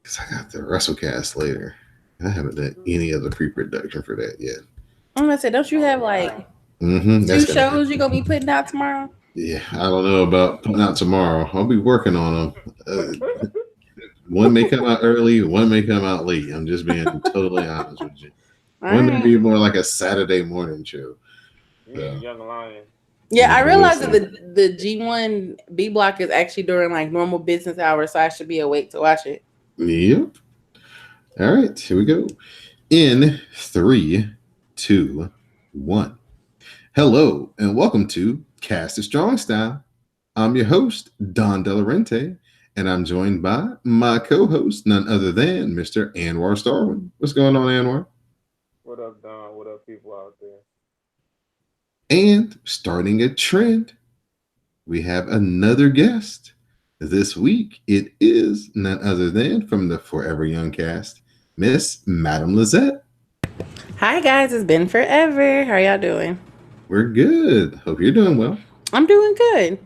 because I got the WrestleCast later. I haven't done any other pre-production for that yet. I'm gonna say, don't you have like That's two gonna happen. shows you gonna be putting out tomorrow? Yeah, I don't know about putting out tomorrow. I'll be working on them. One may come out early, one may come out late. I'm just being totally honest with you. All One may right. be more like a Saturday morning show. You So and Young Lion. Yeah, I we'll realized that see. the G1 B block is actually during like normal business hours, so I should be awake to watch it. Yep. All right, here we go. In three, two, one. Hello, and welcome to Cast of Strong Style. I'm your host, Don Delarente, and I'm joined by my co host, none other than Mr. Anwar Starwin. What's going on, Anwar? What up, Don? What up, people out there? And starting a trend, we have another guest. This week, it is none other than from the Forever Young cast, Miss Madam Lizette. Hi guys, it's been forever. How are y'all doing? We're good. Hope you're doing well. I'm doing good.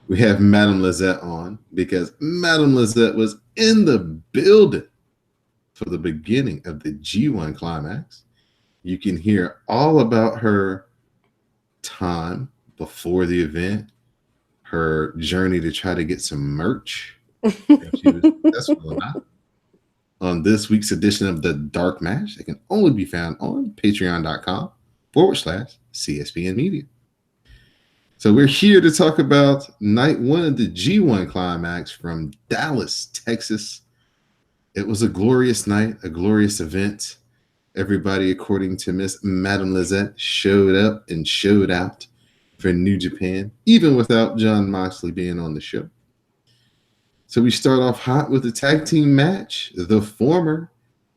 We have Madam Lizette on because Madam Lizette was in the building for the beginning of the G1 climax. You can hear all about her time before the event, her journey to try to get some merch. If she was successful or not. On this week's edition of the Dark Match, it can only be found on patreon.com/CSPN Media. So we're here to talk about night one of the G1 climax from Dallas, Texas. It was a glorious night, a glorious event. Everybody, according to Miss Madam Lizette, showed up and showed out for New Japan, even without John Moxley being on the show. So we start off hot with the tag team match. The former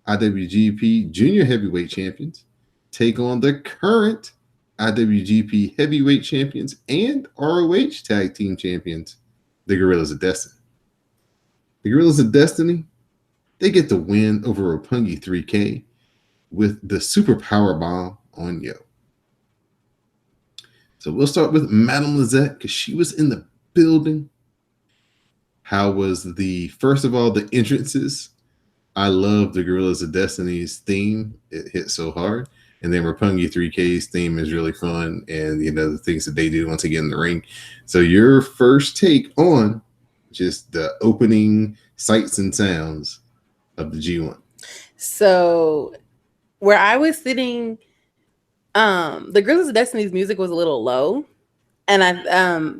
IWGP Junior Heavyweight Champions take on the current IWGP Heavyweight Champions and ROH Tag Team Champions, the Gorillas of Destiny. The Gorillas of Destiny, they get the win over Roppongi 3K with the Super Power Bomb on Yo. So we'll start with Madame Lizette because she was in the building. How was first of all, the entrances? I love the Gorillas of Destiny's theme. It hit so hard. And then Roppongi 3K's theme is really fun. And, the things that they do once they get in the ring. So your first take on just the opening sights and sounds of the G1. So where I was sitting, the Gorillas of Destiny's music was a little low. And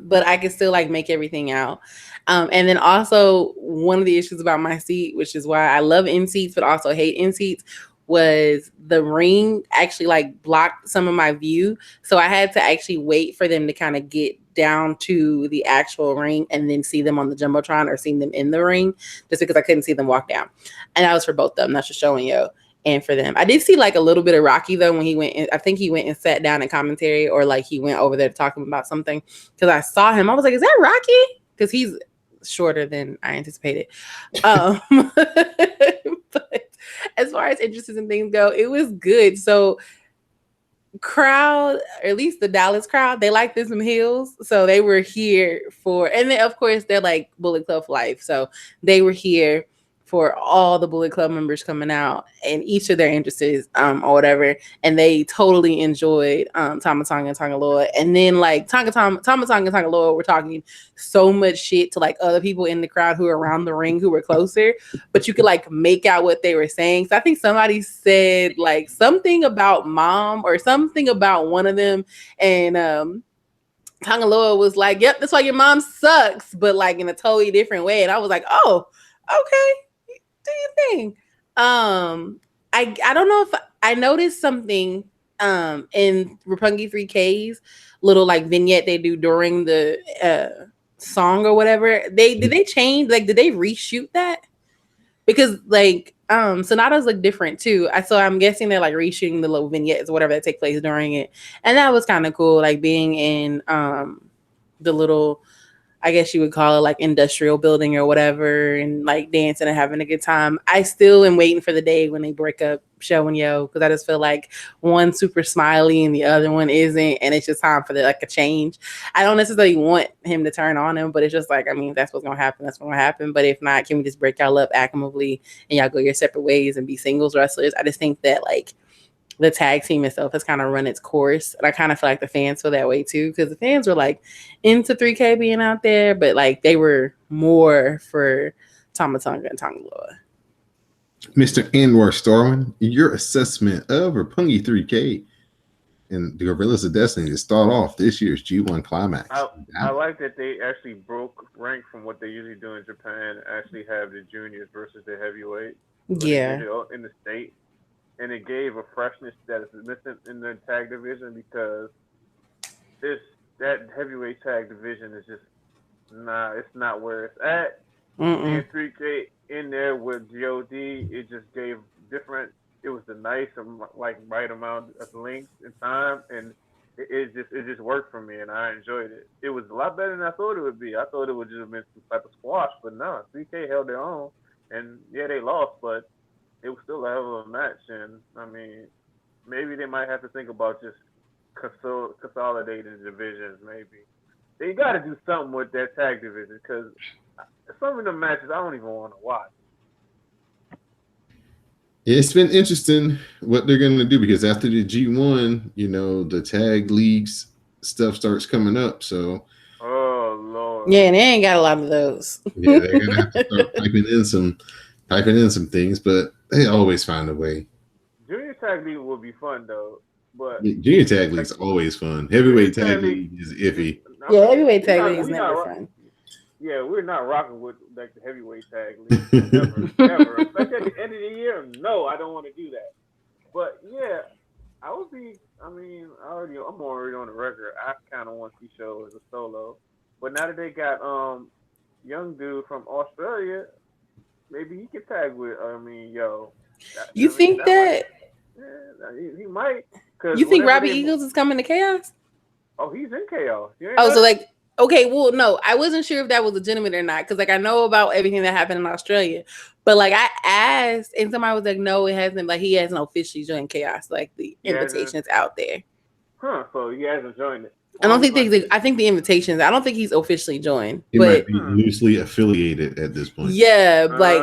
but I could still like make everything out. And then also one of the issues about my seat, which is why I love in seats, but also hate in seats, was the ring actually like blocked some of my view. So I had to actually wait for them to kind of get down to the actual ring and then see them on the Jumbotron or seeing them in the ring, just because I couldn't see them walk down. And that was for both of them, not just showing you. And for them, I did see like a little bit of Rocky though when he went in, I think he went and sat down in commentary, or like he went over there talking about something, because I saw him. I was like, is that Rocky? Because he's shorter than I anticipated. But as far as interests and things go, it was good. So crowd, or at least the Dallas crowd, they like them some heels. So they were here for, and then of course they're like Bullet Club for life. So they were here for all the Bullet Club members coming out and each of their interests, or whatever. And they totally enjoyed Tama Tonga and Tonga Loa. And then like Tama Tonga and Tonga Loa were talking so much shit to like other people in the crowd who were around the ring who were closer, but you could like make out what they were saying. So I think somebody said like something about mom or something about one of them. And Tonga Loa was like, yep, that's why your mom sucks, but like in a totally different way. And I was like, oh, okay. Do your thing. I don't know if I noticed something in Roppongi 3K's little like vignette they do during the song or whatever. Did they change, like did they reshoot that? Because like Sonatas look different too. So I'm guessing they're like reshooting the little vignettes or whatever that take place during it. And that was kind of cool, like being in the little, I guess you would call it like industrial building or whatever, and like dancing and having a good time. I still am waiting for the day when they break up showing Yo, because I just feel like one's super smiley and the other one isn't, and it's just time for like a change. I don't necessarily want him to turn on him, but it's just like, I mean, that's what's gonna happen. That's what's gonna happen. But if not, can we just break y'all up amicably and y'all go your separate ways and be singles wrestlers? I just think that like the tag team itself has kind of run its course. And I kind of feel like the fans feel that way too, because the fans were like into 3K being out there, but like they were more for Tama Tonga and Tonga Loa. Mr. Anwar Starwin, your assessment of Roppongi 3K and the Gorillas of Destiny to start off this year's G1 Climax. I like that they actually broke rank from what they usually do in Japan, actually have the juniors versus the heavyweight. Yeah. In the state. And it gave a freshness that is missing in the tag division, because that heavyweight tag division is just it's not where it's at. And 3K in there with God, it just gave different. It was the nice and like right amount of length and time, and it just worked for me, and I enjoyed it. It was a lot better than I thought it would be. I thought it would just have been some type of squash, but no, 3K held their own, and yeah, they lost, but it was still a hell of a match. And I mean, maybe they might have to think about just consolidating the divisions. Maybe they got to do something with that tag division, because some of the matches I don't even want to watch. It's been interesting what they're going to do, because after the G1, you know, the tag leagues stuff starts coming up. So, oh Lord, yeah, and they ain't got a lot of those. Yeah, they're going to have to start typing in some things, but they always find a way. Junior tag league will be fun though, but junior tag league's always fun. Heavyweight tag league is iffy. Yeah, heavyweight tag league is never fun. Yeah, we're not rocking with like the heavyweight tag league. Never. Especially at the end of the year. No, I don't want to do that. But yeah, I'm already on the record. I kind of want to see Show as a solo. But now that they got young dude from Australia, maybe he can tag with. Yo. You think that? Yeah, he might. You think Robbie Eagles is coming to Chaos? Oh, he's in Chaos. So like. Okay, well, no, I wasn't sure if that was legitimate or not, because like I know about everything that happened in Australia, but like I asked and somebody was like, no, it hasn't. Like he hasn't officially joined Chaos. Like the invitation's out there. Huh? So he hasn't joined it. I don't think I think the invitations. I don't think he's officially joined. He might be loosely affiliated at this point. Yeah, like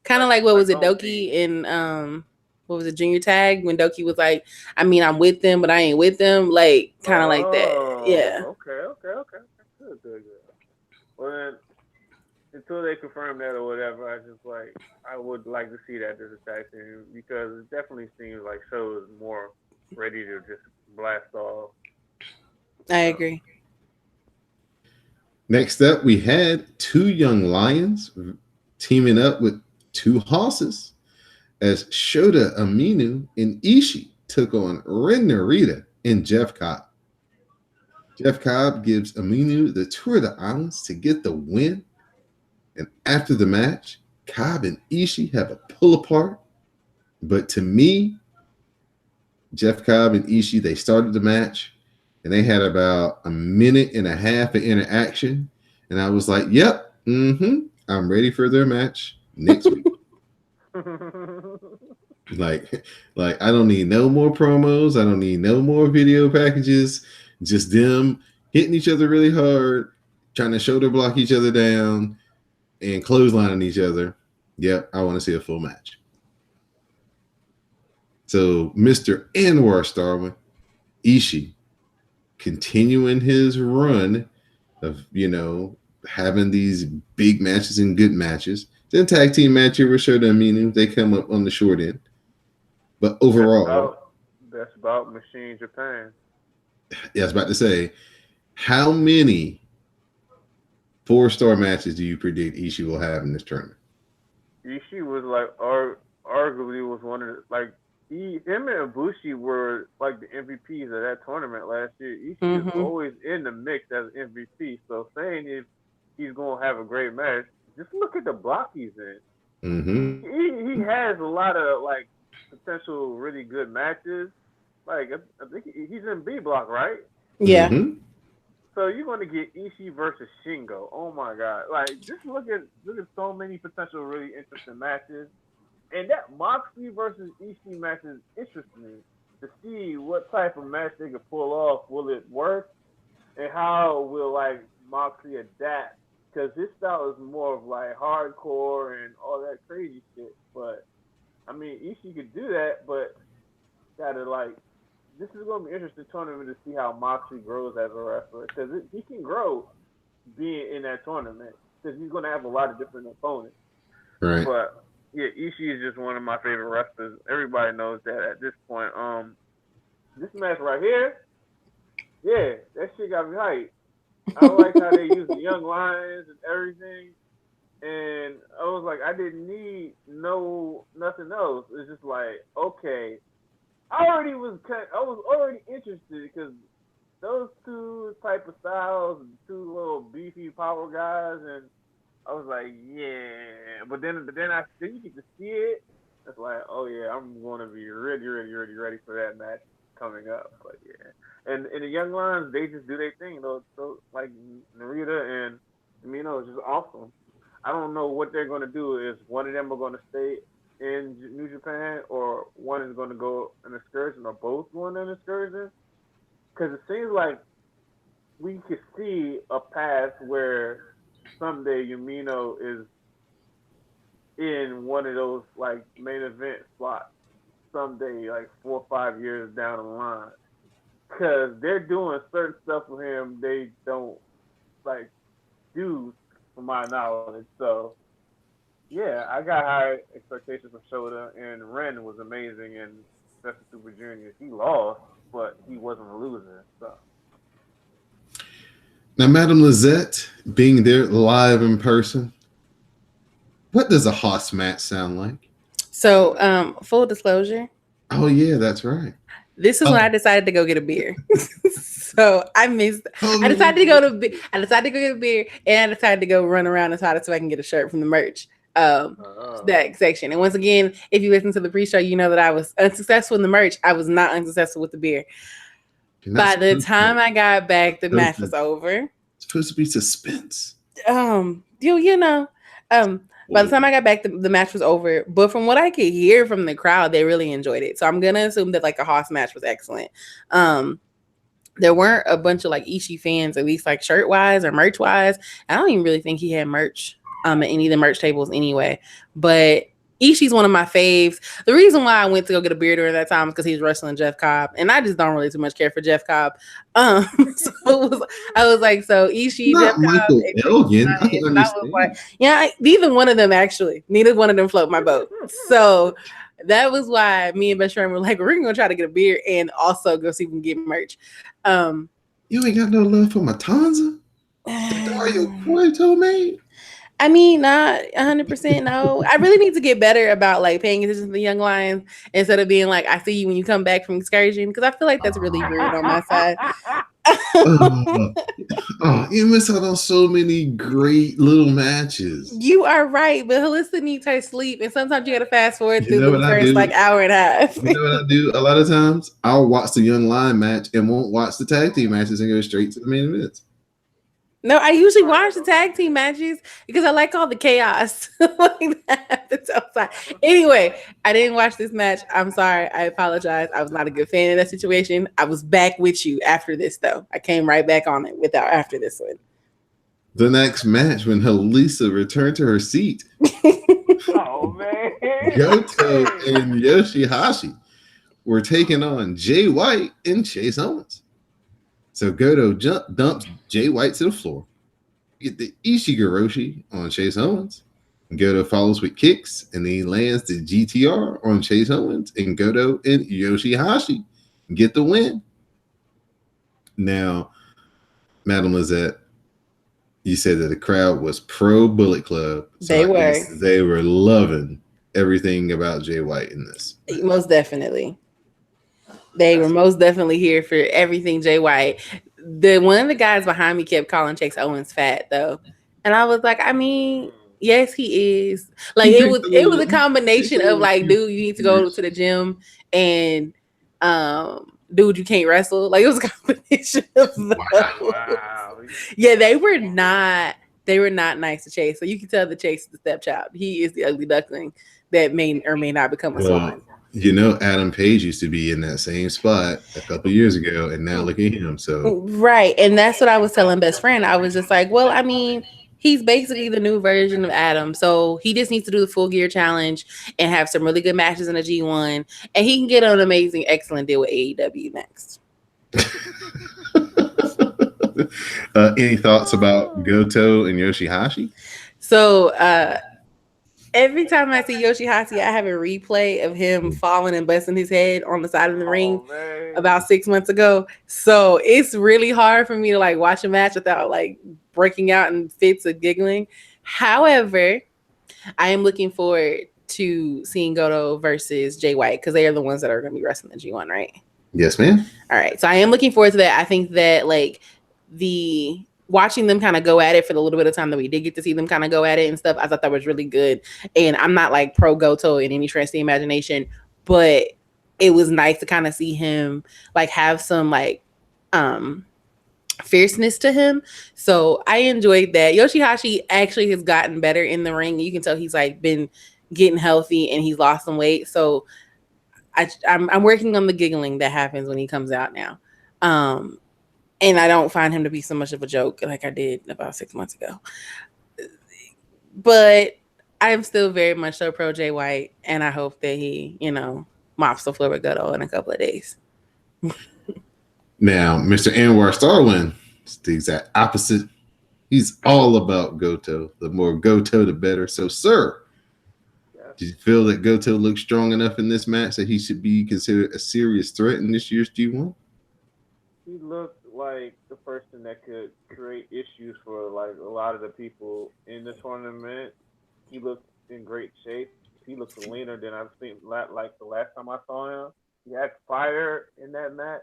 kind of like what was it, Doki in what was it, Junior Tag, when Doki was like, I mean, I'm with them, but I ain't with them, like kind of like that. Yeah. Okay. Good. Well, then, until they confirm that or whatever, I would like to see that as a tag team, because it definitely seems like Show is more ready to just blast off. I agree. Next up, we had two young lions teaming up with two horses, as Shota Umino and Ishii took on Ren Narita and Jeff Cobb. Jeff Cobb gives Umino the tour of the islands to get the win. And after the match, Cobb and Ishii have a pull apart. But to me, Jeff Cobb and Ishii, they started the match and they had about a minute and a half of interaction. And I was like, yep, I'm ready for their match next week. Like I don't need no more promos. I don't need no more video packages. Just them hitting each other really hard, trying to shoulder block each other down and clotheslining each other. Yep, I want to see a full match. So Mr. Anwar Starwin, Ishii, continuing his run of, having these big matches and good matches. Then tag team match here with Shota Umino, they come up on the short end. But overall, that's about Machine Japan. Yeah, I was about to say, how many 4-star matches do you predict Ishii will have in this tournament? Ishii was like arguably was one of the, him and Ibushi were like the MVPs of that tournament last year. Ishii is always in the mix as MVP. So saying if he's gonna have a great match, just look at the block he's in. He has a lot of potential really good matches. I think he's in B block, right? Yeah. So you're going to get Ishii versus Shingo. Oh my God! Just look at so many potential really interesting matches. And that Moxley versus Ishii match is interesting to see what type of match they can pull off. Will it work? And how will like Moxley adapt? Because his style is more of like hardcore and all that crazy shit. But I mean, Ishii could do that, but gotta like. This is gonna be an interesting tournament to see how Moxley grows as a wrestler because he can grow being in that tournament because he's gonna have a lot of different opponents. Right. But yeah, Ishii is just one of my favorite wrestlers. Everybody knows that at this point. This match right here, yeah, that shit got me hyped. I like how they use the young lions and everything. And I was like, I didn't need nothing else. It's just like, okay. I was already interested because those two type of styles, two little beefy power guys, and I was like, yeah. But then you get to see it. It's like, oh yeah, I'm going to be ready for that match coming up. But yeah, and the young lions, they just do their thing. Those like Narita and Tamino is just awesome. I don't know what they're going to do. Is one of them are going to stay in New Japan, or one is going to go an excursion, or both going on an excursion? Because it seems like we could see a path where someday Yumino is in one of those like main event spots someday, like 4 or 5 years down the line. Because they're doing certain stuff with him they don't like do, from my knowledge. So yeah, I got high expectations for Shota, and Ren was amazing in Special Super Juniors. He lost, but he wasn't a loser. So. Now, Madame Lizette, being there live in person, what does a Haas match sound like? So, full disclosure. Oh yeah, that's right. This is when I decided to go get a beer. So I missed. I decided to go get a beer, and I decided to go run around and try so I can get a shirt from the merch. That section. And once again, if you listen to the pre-show, you know that I was unsuccessful in the merch. I was not unsuccessful with the beer. By the time I got back, the match was over. It's supposed to be suspense. By the time I got back, the match was over. But from what I could hear from the crowd, they really enjoyed it. So I'm gonna assume that like the Haas match was excellent. There weren't a bunch of like Ishii fans, at least like shirt wise or merch wise. I don't even really think he had merch at any of the merch tables anyway. But Ishii's one of my faves. The reason why I went to go get a beer during that time is because he's wrestling Jeff Cobb, and I just don't really too much care for Jeff Cobb. So I was like, so Ishii, not Jeff Michael Cobb, Elgin. I can understand. like, yeah, neither one of them actually. Neither one of them float my boat. So that was why me and Best Friend were like, we're gonna try to get a beer and also go see if we can get merch. You ain't got no love for Matanza? Dario Cueto, man. I mean, not 100%. No, I really need to get better about like paying attention to the young lions instead of being like, I see you when you come back from excursion, because I feel like that's really rude on my side. You miss out on so many great little matches. You are right, but Halissa needs her sleep, and sometimes you gotta fast forward through the first like hour and a half. You know what I do? A lot of times I'll watch the young lion match and won't watch the tag team matches and go straight to the main events. No, I usually watch the tag team matches because I like all the chaos like that happens outside. Anyway, I didn't watch this match. I'm sorry. I apologize. I was not a good fan of that situation. I was back with you after this, though. I came right back on it after this one. The next match, when Halissa returned to her seat, oh man, Goto and Yoshihashi were taking on Jay White and Chase Owens. So Goto dumps Jay White to the floor. You get the Ishigoroshi on Chase Owens. Goto follows with kicks, and then he lands the GTR on Chase Owens, and Goto and Yoshihashi get the win. Now, Madame Lizette, you said that the crowd was pro Bullet Club. So they were loving everything about Jay White in this. Most definitely. They were most definitely here for everything Jay White. One of the guys behind me kept calling Chase Owens fat though. And I was like, I mean, yes, he is. Like it was a combination of like, dude, you need to go to the gym, and dude, you can't wrestle. Like it was a combination of those. Wow. Yeah, they were not They were not nice to Chase. So you can tell that Chase is the stepchild. He is the ugly duckling that may or may not become a swan. You know, Adam Page used to be in that same spot a couple years ago, and now look at him. So right, and that's what I was telling best friend. I was just like, well, I mean, he's basically the new version of Adam, so he just needs to do the Full Gear Challenge and have some really good matches in the G1, and he can get an amazing, excellent deal with AEW next. Any thoughts about Goto and Yoshihashi? So every time I see Yoshihashi, I have a replay of him falling and busting his head on the side of the ring about 6 months ago. So it's really hard for me to like watch a match without like breaking out in fits of giggling. However, I am looking forward to seeing Goto versus Jay White because they are the ones that are going to be wrestling the G1, right? Yes, ma'am. All right. So I am looking forward to that. I think that like watching them kind of go at it for the little bit of time that we did get to see them kind of go at it and stuff, I thought that was really good. And I'm not like pro Goto in any stretch of the imagination, but it was nice to kind of see him like have some like fierceness to him. So I enjoyed that. Yoshihashi actually has gotten better in the ring. You can tell he's like been getting healthy and he's lost some weight. So I'm working on the giggling that happens when he comes out now. And I don't find him to be so much of a joke like I did about 6 months ago. But I am still very much so pro Jay White, and I hope that he, mops the floor with Goto in a couple of days. Now, Mr. Anwar Starwin is the exact opposite. He's all about Goto. The more Goto, the better. So, sir, do you feel that Goto looks strong enough in this match that he should be considered a serious threat in this year's G1? He looked like the person that could create issues for like a lot of the people in the tournament. He looked in great shape. He looked leaner than I've seen like the last time I saw him. He had fire in that match.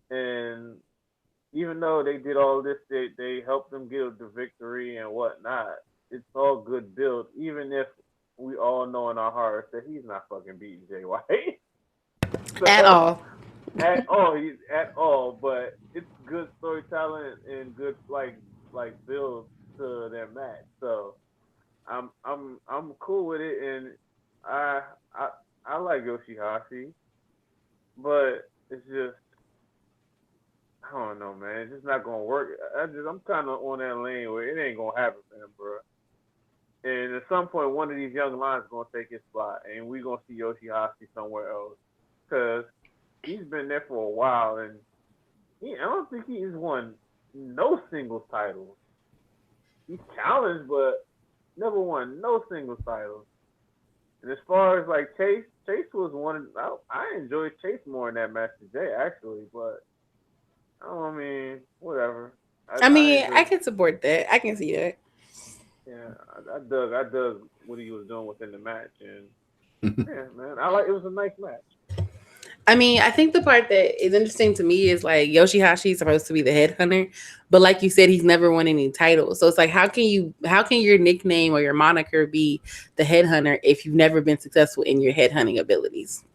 And even though they did all this, they helped them get the victory and whatnot. It's all good build, even if we all know in our hearts that he's not fucking beating Jay White. At all. At all, but it's good storytelling and good like build to their match. So I'm cool with it, and I like Yoshihashi, but it's just I don't know, man. It's just not gonna work. I'm kind of on that lane where it ain't gonna happen for him, bro. And at some point, one of these young lions is gonna take his spot, and we gonna see Yoshihashi somewhere else, cause he's been there for a while, and I don't think he's won no singles titles. He's challenged, but never won no singles titles. And as far as like Chase was one. I enjoyed Chase more in that match today, actually, but I mean, whatever. I can support that. I can see that. Yeah, I dug what he was doing within the match, and yeah, man, it was a nice match. I mean, I think the part that is interesting to me is like Yoshihashi is supposed to be the headhunter, but like you said, he's never won any titles. So it's like, how can your nickname or your moniker be the headhunter if you've never been successful in your headhunting abilities?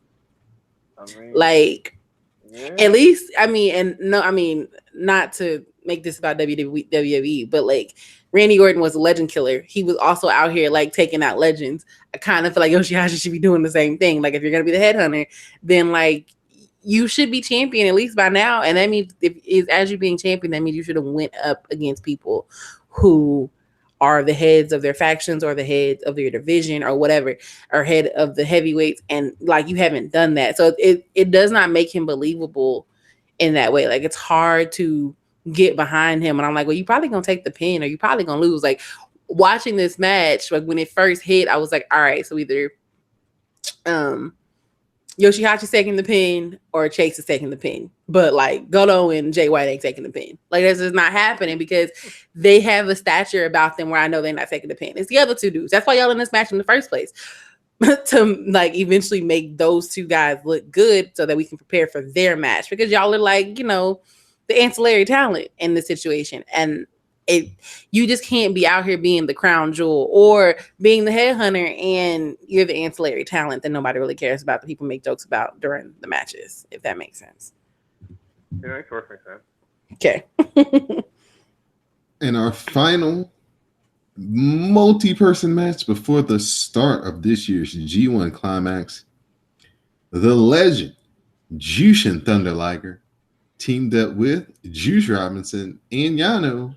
At least, not to make this about WWE, but like Randy Orton was a legend killer. He was also out here like taking out legends. I kind of feel like Yoshihashi should be doing the same thing. Like if you're gonna be the headhunter, then like you should be champion at least by now. And that means as you being champion, that means you should have went up against people who are the heads of their factions or the heads of their division or whatever, or head of the heavyweights. And like you haven't done that. So it does not make him believable in that way. Like it's hard to get behind him, and I'm like, well, you probably gonna take the pin or you probably gonna lose. Like watching this match, like when it first hit, I was like, all right, so either Yoshihachi's taking the pin or Chase is taking the pin, but like Goto and Jay White ain't taking the pin. Like this is not happening because they have a stature about them where I know they're not taking the pin. It's the other two dudes. That's why y'all in this match in the first place. To like eventually make those two guys look good so that we can prepare for their match, because y'all are like, the ancillary talent in the situation, and you just can't be out here being the crown jewel or being the headhunter and you're the ancillary talent that nobody really cares about, that people make jokes about during the matches, if that makes sense. It makes perfect sense. Okay. And our final multi-person match before the start of this year's G1 Climax. The legend, Jushin Thunder Liger, teamed up with Juice Robinson and Yano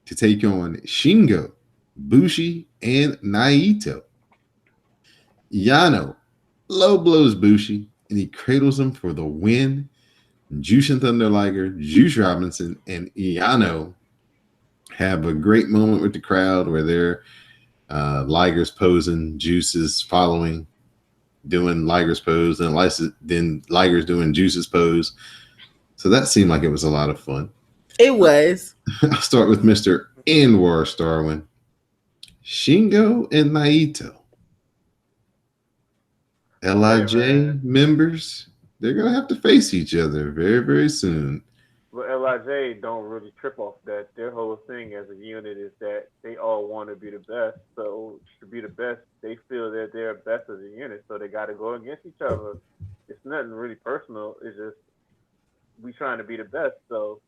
to take on Shingo, Bushi, and Naito. Yano low blows Bushi and he cradles him for the win. Jushin Thunder Liger, Juice Robinson, and Yano have a great moment with the crowd where they're Liger's posing, Juice is following, doing Liger's pose, and then Liger's doing Juice's pose. So that seemed like it was a lot of fun. It was. I'll start with Mr. Anwar Starwin. Shingo and Naito. LIJ members, they're going to have to face each other very, very soon. But LIJ don't really trip off that. Their whole thing as a unit is that they all want to be the best. So to be the best, they feel that they're best as a unit. So they got to go against each other. It's nothing really personal. It's just we trying to be the best. So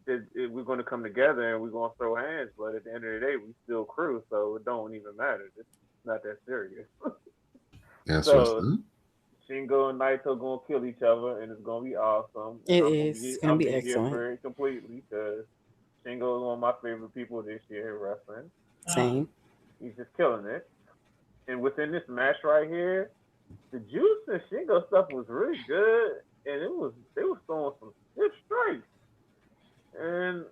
we're going to come together and we're going to throw hands. But at the end of the day, we still crew. So it don't even matter. It's not that serious. That's so Shingo and Naito gonna kill each other, and it's gonna be awesome. It's gonna be excellent. For it completely, because Shingo is one of my favorite people this year in wrestling. Same. He's just killing it. And within this match right here, the Juice and Shingo stuff was really good, and they was throwing some stiff strikes. And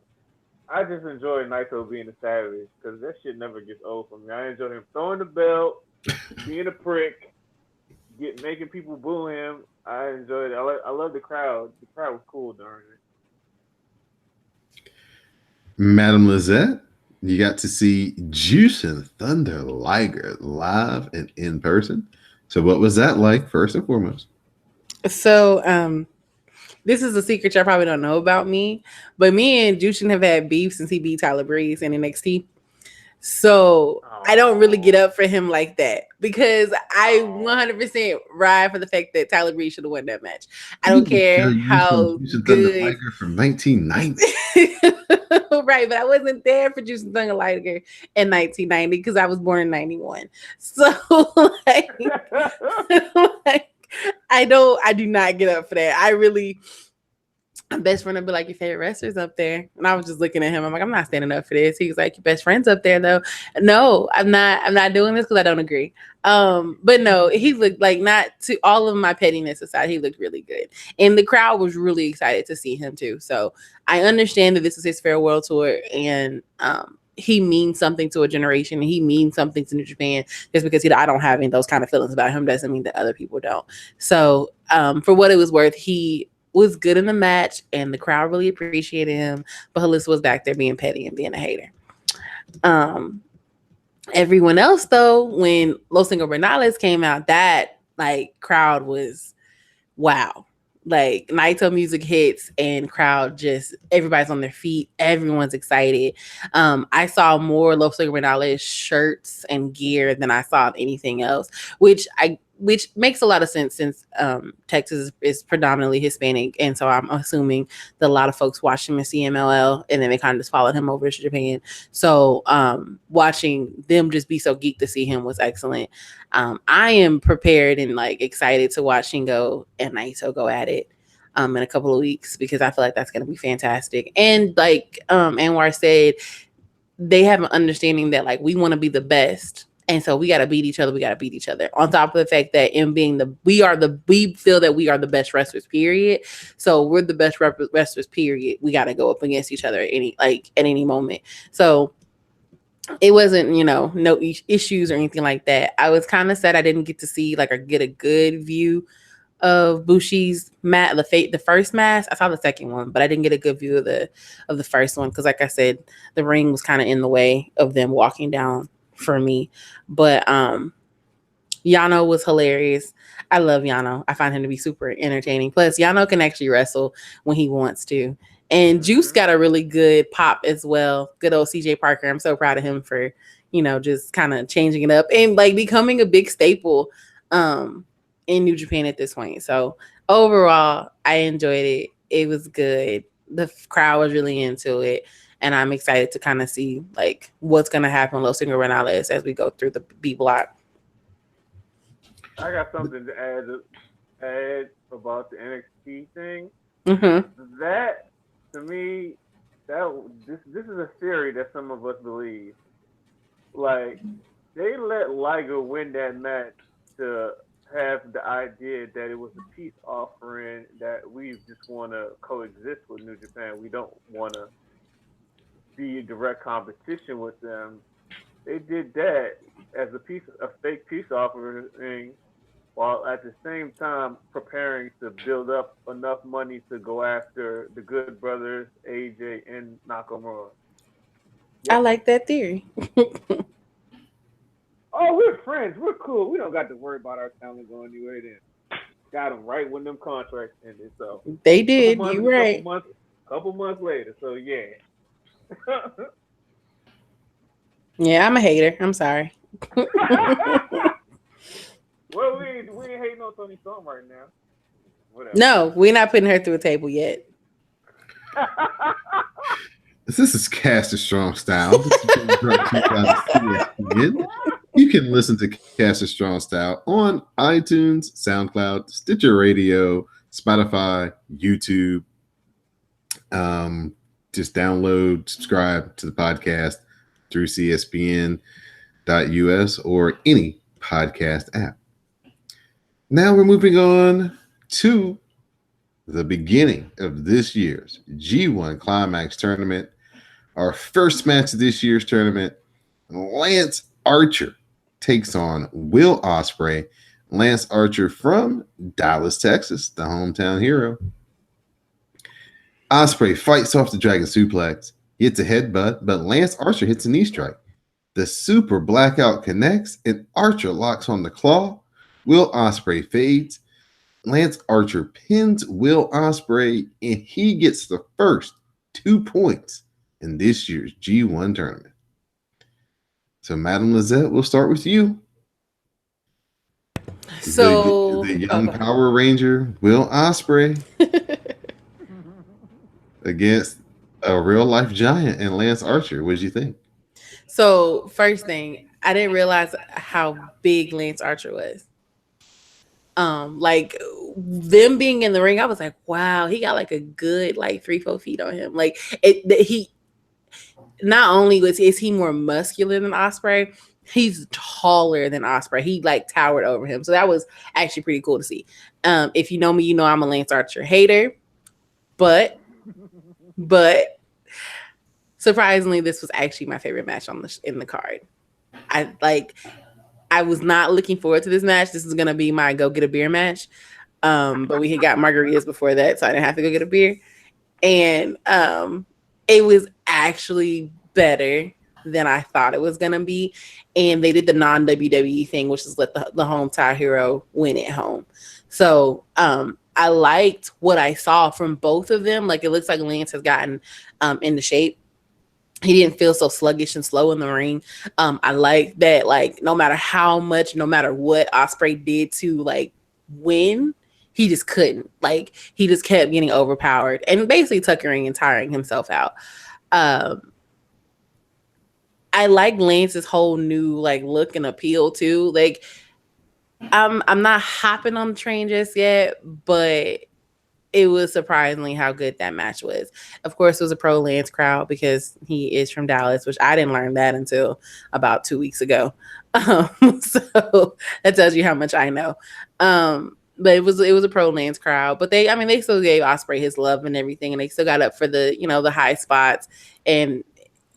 I just enjoy Naito being a savage because that shit never gets old for me. I enjoy him throwing the belt, being a prick. Making people boo him. I enjoyed it. I love the crowd. The crowd was cool during it. Madam Lizette, you got to see Juice and Thunder Liger live and in person. So what was that like, first and foremost? So this is a secret y'all probably don't know about me, but me and Jushin have had beef since he beat Tyler Breeze in NXT. So I don't really get up for him like that because I 100% ride for the fact that Tyler Breeze should have won that match. I don't care how good. From 1990. Right, but I wasn't there for Juice and Thunder Liger in 1990 because I was born in 91. So I do not get up for that. My best friend would be like, your favorite wrestler's up there. And I was just looking at him. I'm like, I'm not standing up for this. He was like, your best friend's up there though. No, I'm not doing this because I don't agree. But no, he looked like, not to all of my pettiness aside, he looked really good. And the crowd was really excited to see him too. So I understand that this is his farewell tour and he means something to a generation and he means something to New Japan. Just because I don't have any of those kind of feelings about him doesn't mean that other people don't. So for what it was worth, he was good in the match and the crowd really appreciated him, but Halissa was back there being petty and being a hater. Everyone else though, when Los Ingobernables came out, that crowd was wow. Like Naito music hits and crowd just everybody's on their feet, everyone's excited. I saw more Los Ingobernables shirts and gear than I saw anything else, which makes a lot of sense since Texas is predominantly Hispanic. And so I'm assuming that a lot of folks watched him in CMLL and then they kind of just followed him over to Japan. So watching them just be so geeked to see him was excellent. I am prepared and excited to watch Shingo and Naito go at it in a couple of weeks because I feel like that's going to be fantastic. And Anwar said, they have an understanding that we want to be the best. And so we got to beat each other. We got to beat each other. On top of the fact that we feel that we are the best wrestlers, period. So we're the best wrestlers, period. We got to go up against each other at any moment. So it wasn't, no issues or anything like that. I was kind of sad I didn't get to see or get a good view of Bushi's mat, the first match. I saw the second one, but I didn't get a good view of the first one because, like I said, the ring was kind of in the way of them walking down for me. But Yano was hilarious. I love Yano. I find him to be super entertaining. Plus, Yano can actually wrestle when he wants to. And Juice got a really good pop as well. Good old CJ Parker. I'm so proud of him for, just kind of changing it up and becoming a big staple in New Japan at this point. So overall, I enjoyed it. It was good. The crowd was really into it. and I'm excited to kind of see like what's gonna happen with Los Ingobernables as we go through the B block. I got something to add about the NXT thing. Mm-hmm. That to me, this is a theory that some of us believe. Like they let Liger win that match to have the idea that it was a peace offering, that we just want to coexist with New Japan. We don't want to be in direct competition with them. They did that as a fake peace offering, while at the same time preparing to build up enough money to go after the Good Brothers, AJ, and Nakamura. I like that theory. Oh, we're friends. We're cool. We don't got to worry about our talent going anywhere then. Got them right when them contracts ended. So they did. You right. Couple months later. So yeah. Yeah, I'm a hater. I'm sorry. Well, we ain't hating on Toni Storm right now. Whatever. No, we're not putting her through a table yet. This is Caster Strong Style. This is brought to you by ESPN. You can listen to Caster Strong Style on iTunes, SoundCloud, Stitcher Radio, Spotify, YouTube. Just download, subscribe to the podcast through CSPN.us or any podcast app. Now we're moving on to the beginning of this year's G1 Climax tournament. Our first match of this year's tournament, Lance Archer takes on Will Ospreay. Lance Archer from Dallas, Texas, the hometown hero. Ospreay fights off the Dragon Suplex, hits a headbutt, but Lance Archer hits a knee strike. The Super Blackout connects, and Archer locks on the claw. Will Ospreay fades. Lance Archer pins Will Ospreay, and he gets the first 2 points in this year's G1 tournament. So, Madam Lizette, we'll start with you. So the young Power Ranger, Will Ospreay, against a real life giant and Lance Archer. What did you think? So, first thing, I didn't realize how big Lance Archer was. Like them being in the ring, I was like, wow, he got like a good like 3-4 feet on him. Like he not only is he more muscular than Ospreay, he's taller than Ospreay. He like towered over him. So that was actually pretty cool to see. If you know me, you know I'm a Lance Archer hater, but surprisingly, this was actually my favorite match in the card. I was not looking forward to this match. This is gonna be my go get a beer match. But we had got margaritas before that, so I didn't have to go get a beer. And it was actually better than I thought it was gonna be. And they did the non-WWE thing, which is let the hometown hero win at home. So I liked what I saw from both of them. Like it looks like Lance has gotten into shape. He didn't feel so sluggish and slow in the ring. I like that, like, no matter how much, no matter what Ospreay did to like win, he just couldn't. Like, he just kept getting overpowered and basically tuckering and tiring himself out. I like Lance's whole new like look and appeal too. Like, I'm not hopping on the train just yet, but it was surprisingly how good that match was. Of course, it was a pro Lance crowd because he is from Dallas, which I didn't learn that until about 2 weeks ago. So that tells you how much I know. But it was a pro Lance crowd. But they still gave Ospreay his love and everything, and they still got up for the the high spots. And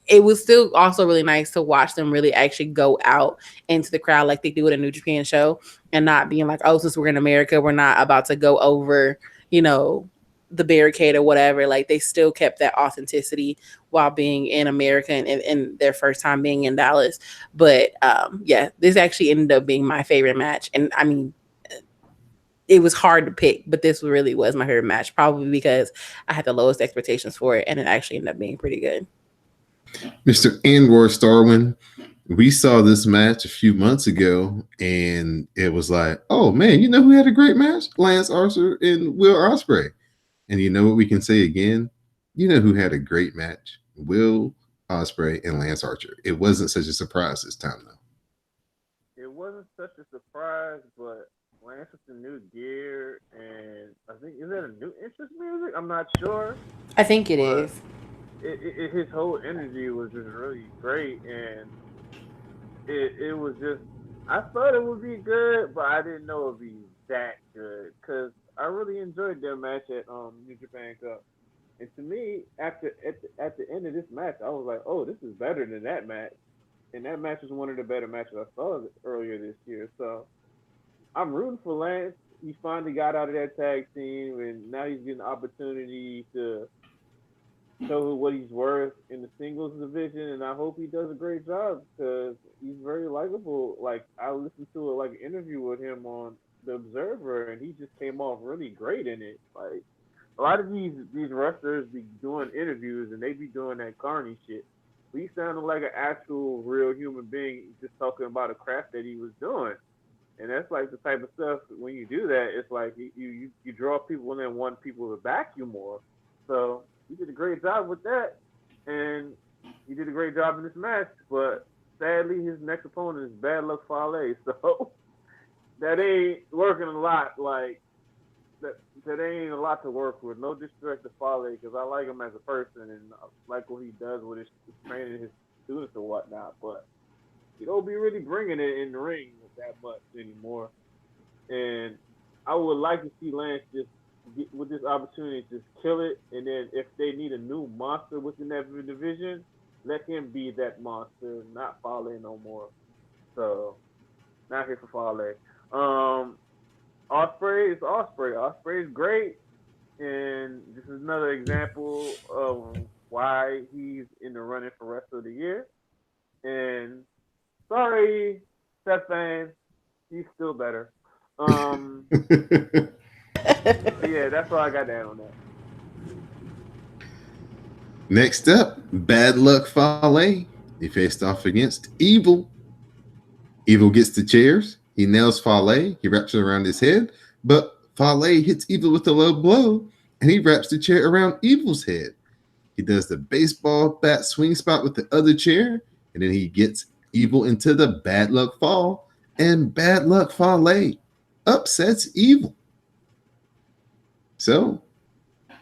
it was still also really nice to watch them really actually go out into the crowd like they do at a New Japan show, and not being like, oh, since we're in America, we're not about to go over the barricade or whatever. Like, they still kept that authenticity while being in America and their first time being in Dallas. But yeah, this actually ended up being my favorite match. And I mean, it was hard to pick, but this really was my favorite match, probably because I had the lowest expectations for it, and it actually ended up being pretty good. Mr. Anwar Starwin, we saw this match a few months ago, and it was like, oh man, you know who had a great match? Lance Archer and Will Ospreay. And you know what we can say again? You know who had a great match? Will Ospreay and Lance Archer. It wasn't such a surprise this time, though. It wasn't such a surprise, but Lance with the new gear, and I think is that a new interest music? I'm not sure. I think it But is. his whole energy was just really great, and it was just I thought it would be good, but I didn't know it would be that good because I really enjoyed their match at New Japan Cup. And to me, at the end of this match, I was like, oh, this is better than that match. And that match was one of the better matches I saw earlier this year. So I'm rooting for Lance. He finally got out of that tag team, and now he's getting the opportunity to show what he's worth in the singles division. And I hope he does a great job because he's very likable. Like I listened to like an interview with him on The Observer, and he just came off really great in it. Like a lot of these wrestlers be doing interviews and they be doing that carny shit. But he sounded like an actual real human being just talking about a craft that he was doing. And that's like the type of stuff when you do that, it's like you draw people and then want people to back you more. So he did a great job with that. And he did a great job in this match. But sadly his next opponent is Bad Luck Fale. So that ain't working a lot. Like that ain't a lot to work with. No disrespect to Fale because I like him as a person and I like what he does with his training his students and whatnot. But he don't be really bringing it in the ring that much anymore. And I would like to see Lance just get with this opportunity just kill it. And then if they need a new monster within that division, let him be that monster, not Fale no more. So not here for Fale. Ospreay is Ospreay. Ospreay is great, and this is another example of why he's in the running for rest of the year. And sorry, Seth fans, he's still better. Yeah, that's all I got to add on that. Next up, Bad Luck Fale. He faced off against Evil. Evil gets the chairs. He nails Fale. He wraps it around his head, but Fale hits Evil with a low blow, and he wraps the chair around Evil's head. He does the baseball bat swing spot with the other chair, and then he gets Evil into the Bad Luck Fall, and Bad Luck Fale upsets Evil. So,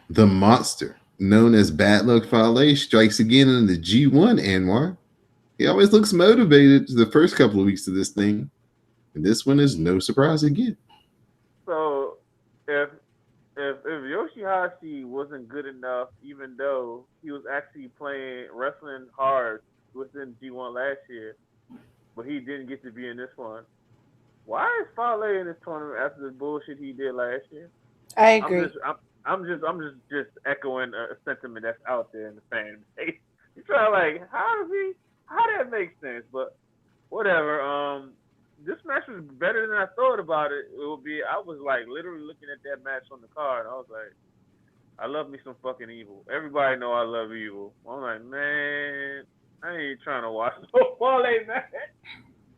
the monster, known as Bad Luck Fale, strikes again in the G1, Anwar. He always looks motivated the first couple of weeks of this thing. And this one is no surprise again. So, if Yoshihashi wasn't good enough, even though he was actually wrestling hard within G1 last year, but he didn't get to be in this one, why is Fale in this tournament after the bullshit he did last year? I agree. I'm just echoing a sentiment that's out there in the fan base. You try like how that makes sense, but whatever. This match was better than I thought about it. It would be. I was like literally looking at that match on the card. I was like, I love me some fucking Evil. Everybody know I love Evil. I'm like, man, I ain't trying to watch no Fale match.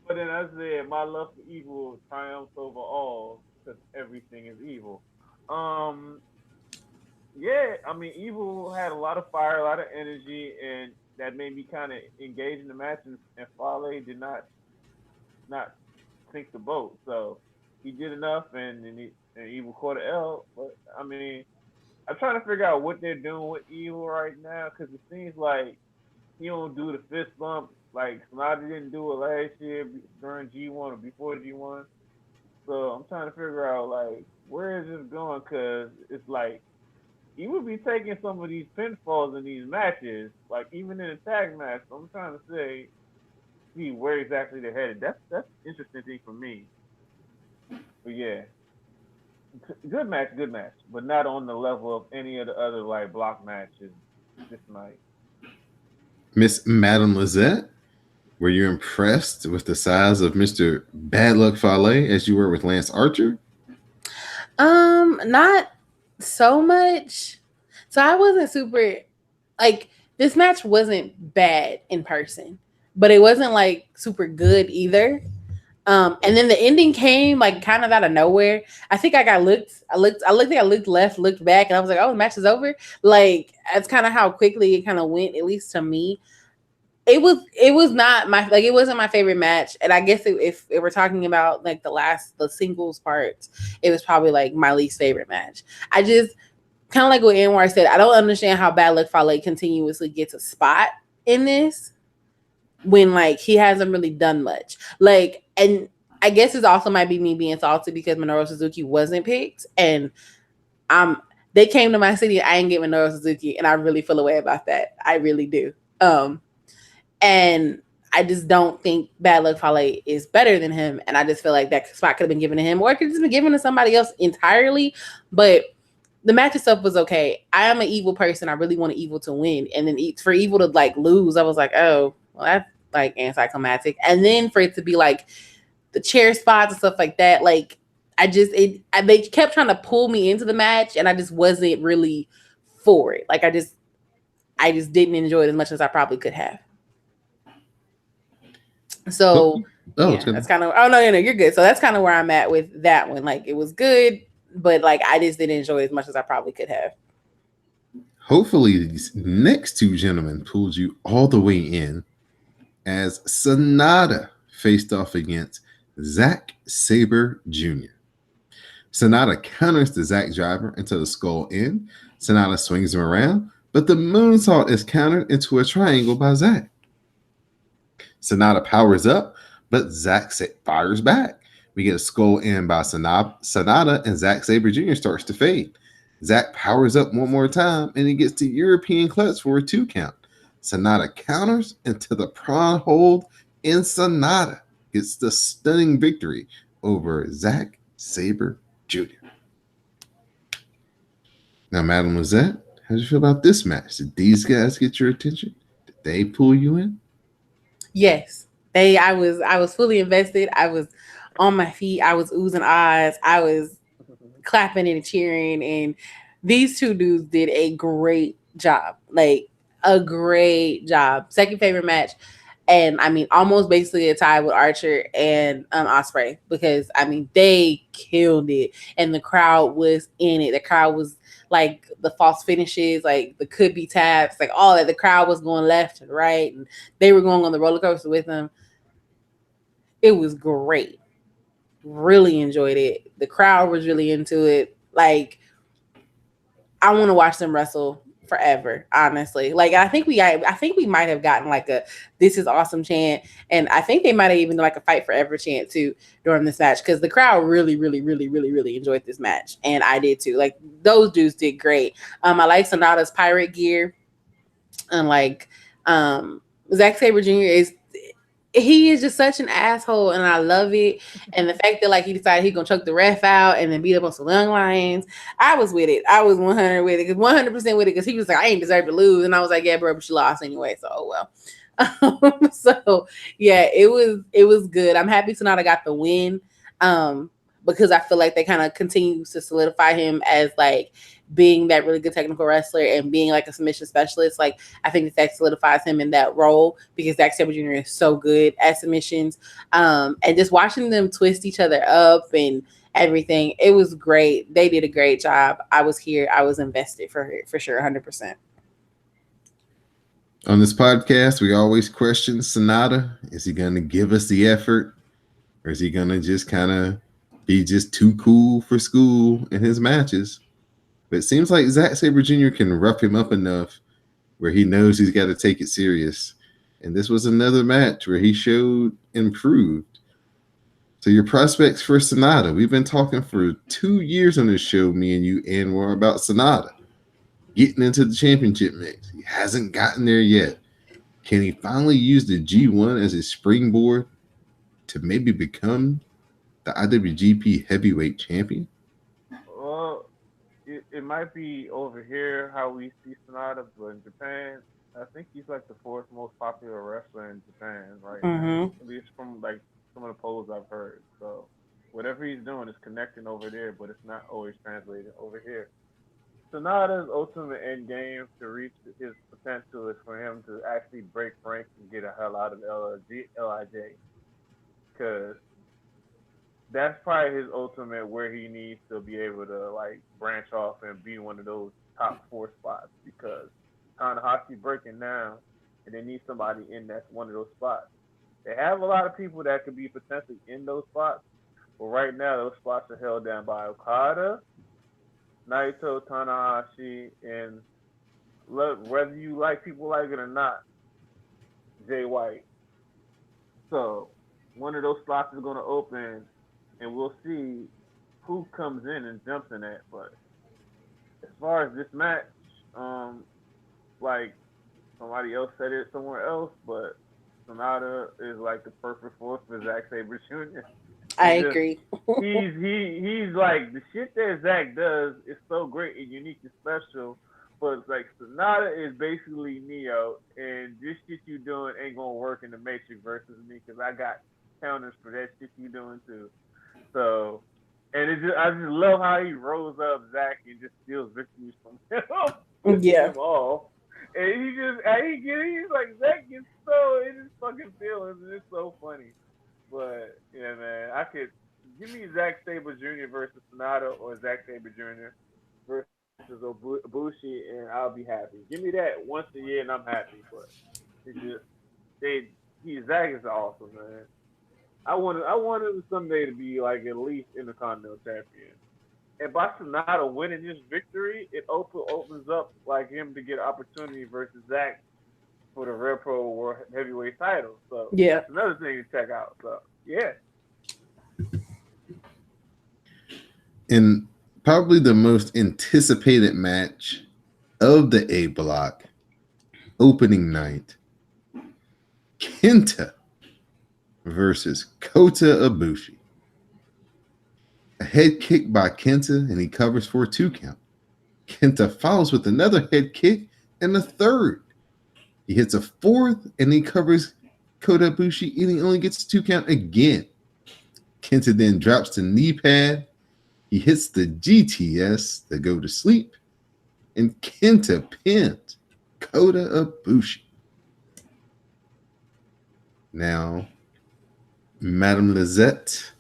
But then I said, my love for Evil triumphs over all because everything is evil. Yeah, I mean, Evil had a lot of fire, a lot of energy, and that made me kind of engage in the match. And Fale did not sink the boat. So he did enough, and Evil caught an L. But I mean, I'm trying to figure out what they're doing with Evil right now because it seems like he don't do the fist bump like Sonata didn't do it last year during G1 or before G1. So I'm trying to figure out like where is this going because it's like he would be taking some of these pinfalls in these matches, like even in a tag match. So I'm trying to see where exactly they're headed. That's interesting thing for me. But yeah, good match, but not on the level of any of the other like block matches this night. Miss Madame Lizette, were you impressed with the size of Mr. Bad Luck Fale as you were with Lance Archer? Not so much. So I wasn't super like this match wasn't bad in person, but it wasn't like super good either. And then the ending came like kind of out of nowhere. I think I got looked. I looked left, looked back, and I was like, "Oh, the match is over." Like that's kind of how quickly it kind of went, at least to me. It was not my like it wasn't my favorite match, and I guess if we're talking about like the singles parts, it was probably like my least favorite match. I just kind of like what Anwar said. I don't understand how Bad Luck Fale continuously gets a spot in this when like he hasn't really done much. Like, and I guess it also might be me being salty because Minoru Suzuki wasn't picked, and they came to my city. I ain't get Minoru Suzuki, and I really feel a way about that. I really do. And I just don't think Bad Luck Fale is better than him, and I just feel like that spot could have been given to him, or it could have just been given to somebody else entirely. But the match itself was okay. I am an evil person. I really wanted evil to win, and then for evil to like lose, I was like, oh, well, that's like anticlimactic. And then for it to be like the chair spots and stuff like that, like they kept trying to pull me into the match, and I just wasn't really for it. Like I just didn't enjoy it as much as I probably could have. So that's kind of no, you're good. So that's kind of where I'm at with that one. Like it was good, but like I just didn't enjoy it as much as I probably could have. Hopefully these next two gentlemen pulled you all the way in as Sanada faced off against Zack Sabre Jr. Sanada counters the Zack driver into the skull end. Sanada swings him around, but the moonsault is countered into a triangle by Zack. Sanada powers up, but Zack fires back. We get a skull end by Sanada, and Zack Sabre Jr. starts to fade. Zack powers up one more time, and he gets the European clutch for a 2 count. Sanada counters into the prawn hold, and Sanada gets the stunning victory over Zack Sabre Jr. Now, Madam Lizette, how do you feel about this match? Did these guys get your attention? Did they pull you in? Yes. I was fully invested. I was on my feet. I was oozing eyes. I was clapping and cheering, and these two dudes did a great job. Like a great job. Second favorite match. And I mean, almost basically a tie with Archer and Ospreay, because I mean they killed it, and the crowd was in it. The crowd was like the false finishes, like the could be taps, like all that. The crowd was going left and right, and they were going on the roller coaster with them. It was great. Really enjoyed it. The crowd was really into it. Like I want to watch them wrestle forever, honestly. Like I think we might have gotten like a "This is awesome" chant, and I think they might have even like a "Fight forever" chant too during this match, because the crowd really, really, really, really, really enjoyed this match, and I did too. Like those dudes did great. I like Sonata's pirate gear, and like Zack Sabre Jr. He is just such an asshole, and I love it. And the fact that like he decided he's gonna choke the ref out and then beat up on some young lions, I was with it. I was 100 with it, 100% with it, because he was like, I ain't deserve to lose, and I was like, yeah, bro, but you lost anyway, so oh well. So yeah, it was good. I'm happy Sonata got the win, because I feel like they kind of continue to solidify him as like being that really good technical wrestler and being like a submission specialist. Like I think that solidifies him in that role, because Zack Sabre Jr. is so good at submissions. And just watching them twist each other up and everything, it was great. They did a great job. I was here. I was invested for sure, 100%. On this podcast, we always question Sanada. Is he going to give us the effort, or is he going to just kind of be just too cool for school in his matches? But it seems like Zack Sabre Jr. can rough him up enough where he knows he's got to take it serious. And this was another match where he showed improved. So your prospects for Sanada. We've been talking for 2 years on this show, me and you, Anwar, about Sanada getting into the championship mix. He hasn't gotten there yet. Can he finally use the G1 as his springboard to maybe become the IWGP Heavyweight Champion? Well, it might be over here how we see Sanada, but in Japan, I think he's like the 4th most popular wrestler in Japan right now. At least from like some of the polls I've heard. So whatever he's doing is connecting over there, but it's not always translated over here. Sonata's ultimate end game to reach his potential is for him to actually break ranks and get a hell out of LIJ. Because that's probably his ultimate where he needs to be able to like branch off and be one of those top 4 spots because Tanahashi breaking down and they need somebody in that's one of those spots. They have a lot of people that could be potentially in those spots, but right now those spots are held down by Okada, Naito, Tanahashi, and whether you like people like it or not, Jay White. So one of those slots is going to open, and we'll see who comes in and jumps in that. But as far as this match, like somebody else said it somewhere else, but Sonata is like the perfect force for Zack Sabre Jr. I agree. he's like the shit that Zack does is so great and unique and special. But it's like Sonata is basically Neo, and this shit you doing ain't gonna work in the Matrix versus me because I got counters for that shit you doing too. So, and I just love how he rolls up Zack and just steals victories from him. Yeah. Him all. And he's like, Zack gets so in his fucking feelings, and it's so funny. But yeah, man, give me Zack Sabre Jr. versus Sonata or Zack Sabre Jr. versus Ibushi, and I'll be happy. Give me that once a year, and I'm happy. But it's just Zack is awesome, man. I wanted him someday to be like at least Intercontinental Champion. And by Sonata winning this victory, it opens up like him to get opportunity versus Zack for the Red Pro World Heavyweight title. So yeah, that's another thing to check out. So yeah. And probably the most anticipated match of the A block, opening night, Kenta versus Kota Ibushi. A head kick by Kenta, and he covers for a 2 count. Kenta follows with another head kick and a third. He hits a 4th, and he covers Kota Ibushi, and he only gets a 2 count again. Kenta then drops the knee pad. He hits the GTS, the go to sleep, and Kenta pinned Kota Ibushi. Now, Madame Lizette,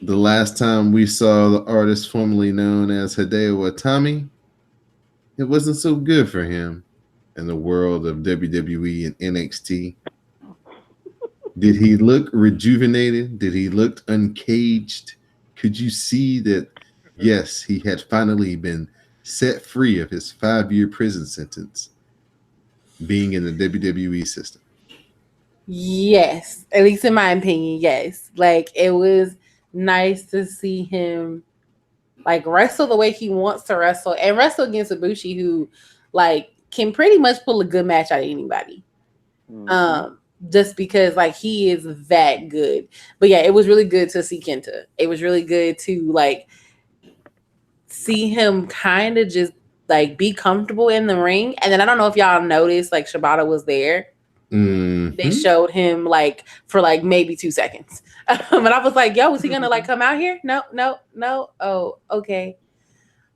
the last time we saw the artist formerly known as Hideo Itami, it wasn't so good for him in the world of WWE and NXT. Did he look rejuvenated? Did he look uncaged? Could you see that, yes, he had finally been set free of his 5-year prison sentence being in the WWE system? Yes, at least in my opinion, yes. Like, it was nice to see him like wrestle the way he wants to wrestle and wrestle against Ibushi, who like can pretty much pull a good match out of anybody. Mm-hmm. Just because like he is that good. But yeah, it was really good to see Kenta. It was really good to like see him kind of just like be comfortable in the ring. And then I don't know if y'all noticed, like Shibata was there. Mm-hmm. They showed him like for like maybe 2 seconds. And I was like, yo, was he gonna like come out here? No. Oh, okay.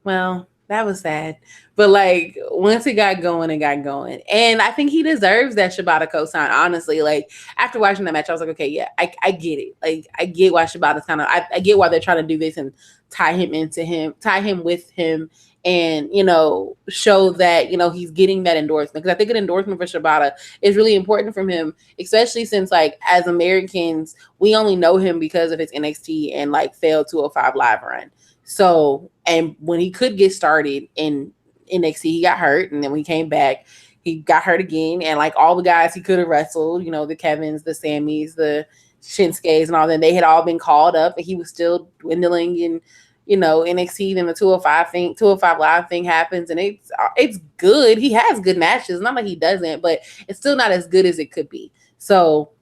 Well, that was sad. But like once it got going, and I think he deserves that Shibata cosign. Honestly, like after watching that match, I was like, okay, yeah, I get it. Like I get why Shibata's kind of I get why they're trying to do this and tie him with him, and you know, show that, you know, he's getting that endorsement, because I think an endorsement for Shibata is really important from him, especially since like as Americans we only know him because of his NXT and like failed 205 Live run. So, and when he could get started in NXT, he got hurt, and then when he came back, he got hurt again. And like all the guys he could have wrestled, you know, the Kevins, the Sammys, the Shinsuke's, and all that, they had all been called up, and he was still dwindling in, you know, NXT. Then the 205 Live thing happens, and it's good. He has good matches, not like he doesn't, but it's still not as good as it could be. So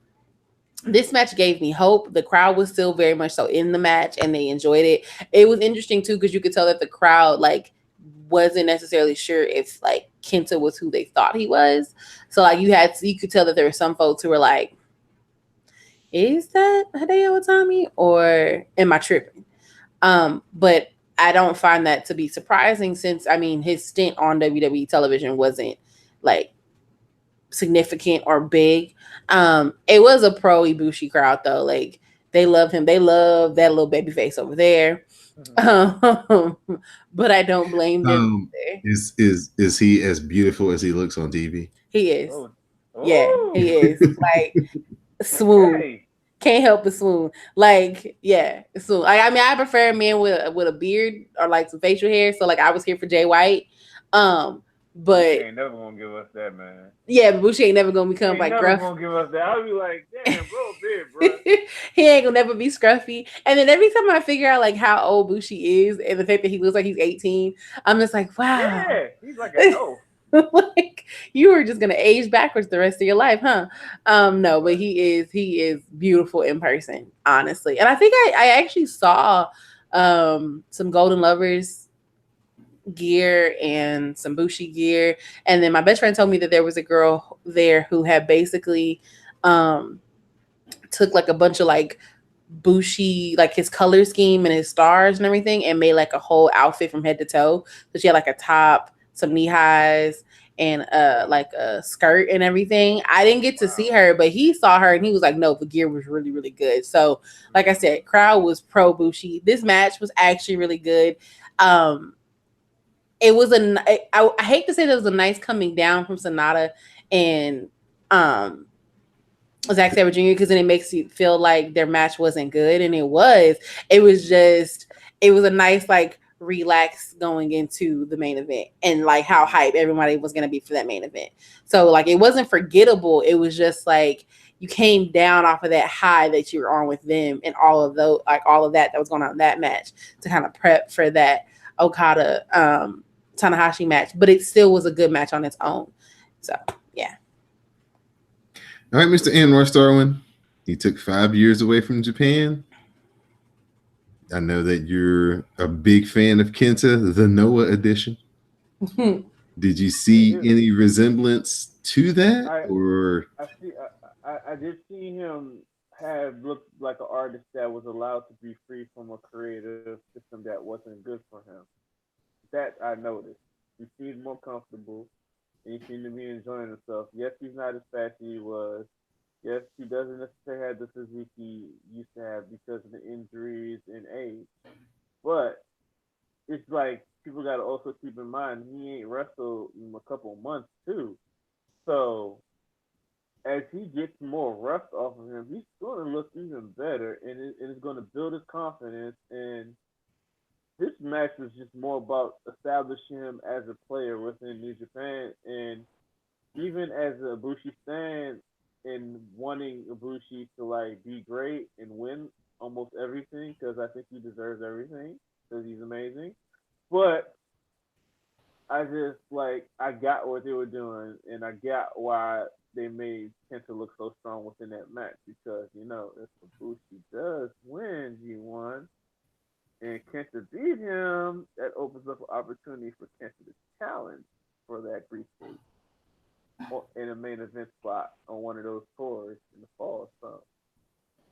this match gave me hope. The crowd was still very much so in the match, and they enjoyed it. It was interesting too, because you could tell that the crowd like wasn't necessarily sure if like Kenta was who they thought he was. So like you could tell that there were some folks who were like, is that Hideo Itami or am I tripping? But I don't find that to be surprising, since I mean his stint on WWE television wasn't like significant or big. It was a pro Ibushi crowd though. Like They love him. They love that little baby face over there. But I don't blame them. Is he as beautiful as he looks on TV? He is. Oh. Yeah, he is. Like swoon. Okay. Can't help but swoon. Like, yeah, swoon. I mean, I prefer a man with a beard or like some facial hair. So like I was here for Jay White. But He ain't never gonna give us that, man. yeah, but Bushi ain't never gonna become He ain't like never gruff. gonna give us that. I'll be like, damn, bro, beard, bro. He ain't gonna never be scruffy. And then every time I figure out like how old Bushi is and the fact that he looks like he's 18, I'm just like, wow. Yeah, he's like an elf. Like you were just gonna age backwards the rest of your life, huh? No, but he is beautiful in person, honestly. And I think I actually saw some Golden Lovers gear and some Bushi gear, and then my best friend told me that there was a girl there who had basically took like a bunch of like Bushi, like his color scheme and his stars and everything, and made like a whole outfit from head to toe. So she had like a top, some knee highs, and like a skirt and everything. I didn't get to see her, but he saw her and he was like, no, the gear was really, really good. So like I said, crowd was pro Bushi. This match was actually really good. It was I hate to say that it was a nice coming down from Sonata and Zack Sabre Jr. because then it makes you feel like their match wasn't good, and it was. It was a nice like relax going into the main event and like how hype everybody was gonna be for that main event. So like it wasn't forgettable. It was just like you came down off of that high that you were on with them and all of that was going on in that match to kind of prep for that Okada Tanahashi match, but it still was a good match on its own. So yeah. All right, Mr. Anwar Starwin. He took 5 years away from Japan. I know that you're a big fan of Kenta, the Noah edition. Did you see any resemblance to that? I did see him have looked like an artist that was allowed to be free from a creative system that wasn't good for him. That I noticed. He seemed more comfortable and he seemed to be enjoying himself. Yes, he's not as fast as he was. Yes, he doesn't necessarily have the physique he used to have because of the injuries and age. But it's like people got to also keep in mind he ain't wrestled in a couple of months too. So as he gets more rust off of him, he's going to look even better, and it's going to build his confidence. And this match was just more about establishing him as a player within New Japan, and even as a Ibushi fan and wanting Ibushi to like be great and win almost everything because I think he deserves everything because he's amazing. But I just I got what they were doing, and I got why they made Kenta look so strong within that match because if Ibushi does win G1 and Kenta beat him, that opens up an opportunity for Kenta to challenge for that briefcase or in a main event spot on one of those tours in the fall. So,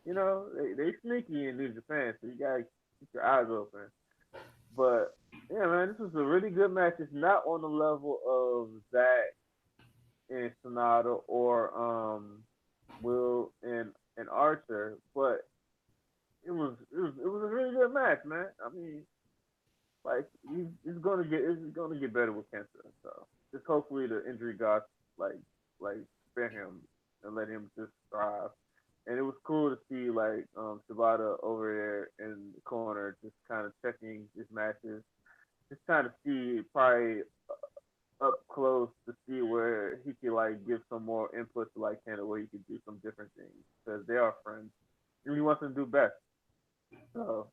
they sneaky in New Japan, so you gotta keep your eyes open. But yeah, man, this was a really good match. It's not on the level of Zack and Sonata or Will and Archer, but it was a really good match, man. I mean, it's gonna get better with Kenta. So just hopefully the injury gods spare him and let him just thrive. And it was cool to see Shibata over there in the corner, just kind of checking his matches, just trying to see probably up close to see where he could give some more input to Kenta, where he could do some different things because they are friends and he wants them to do best. So,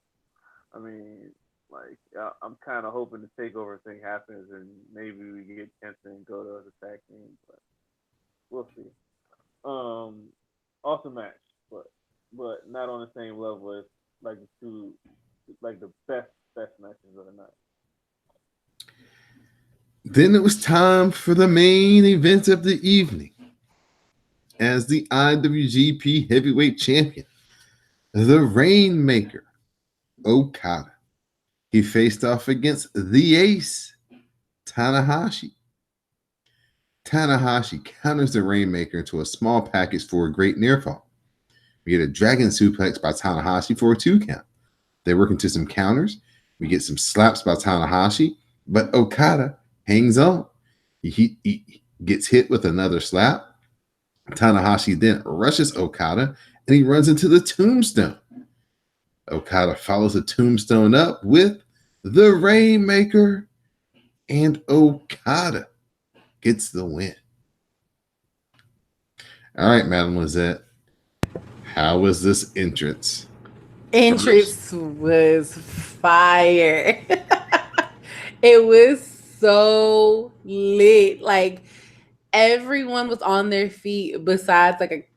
I mean, I'm kind of hoping the takeover thing happens and maybe we get Kenta and go to the tag team, but we'll see. Awesome match, but not on the same level as the best matches of the night. Then it was time for the main event of the evening. As the IWGP Heavyweight Champion, the Rainmaker, Okada. He faced off against the Ace, Tanahashi. Tanahashi counters the Rainmaker into a small package for a great near fall. We get a dragon suplex by Tanahashi for a 2 count. They work into some counters. We get some slaps by Tanahashi, but Okada hangs on. He gets hit with another slap. Tanahashi then rushes Okada, and he runs into the tombstone. Okada follows the tombstone up with the Rainmaker, and Okada gets the win. All right, Madam Lizette, how was this entrance? Entrance was fire. It was so lit. Like everyone was on their feet besides like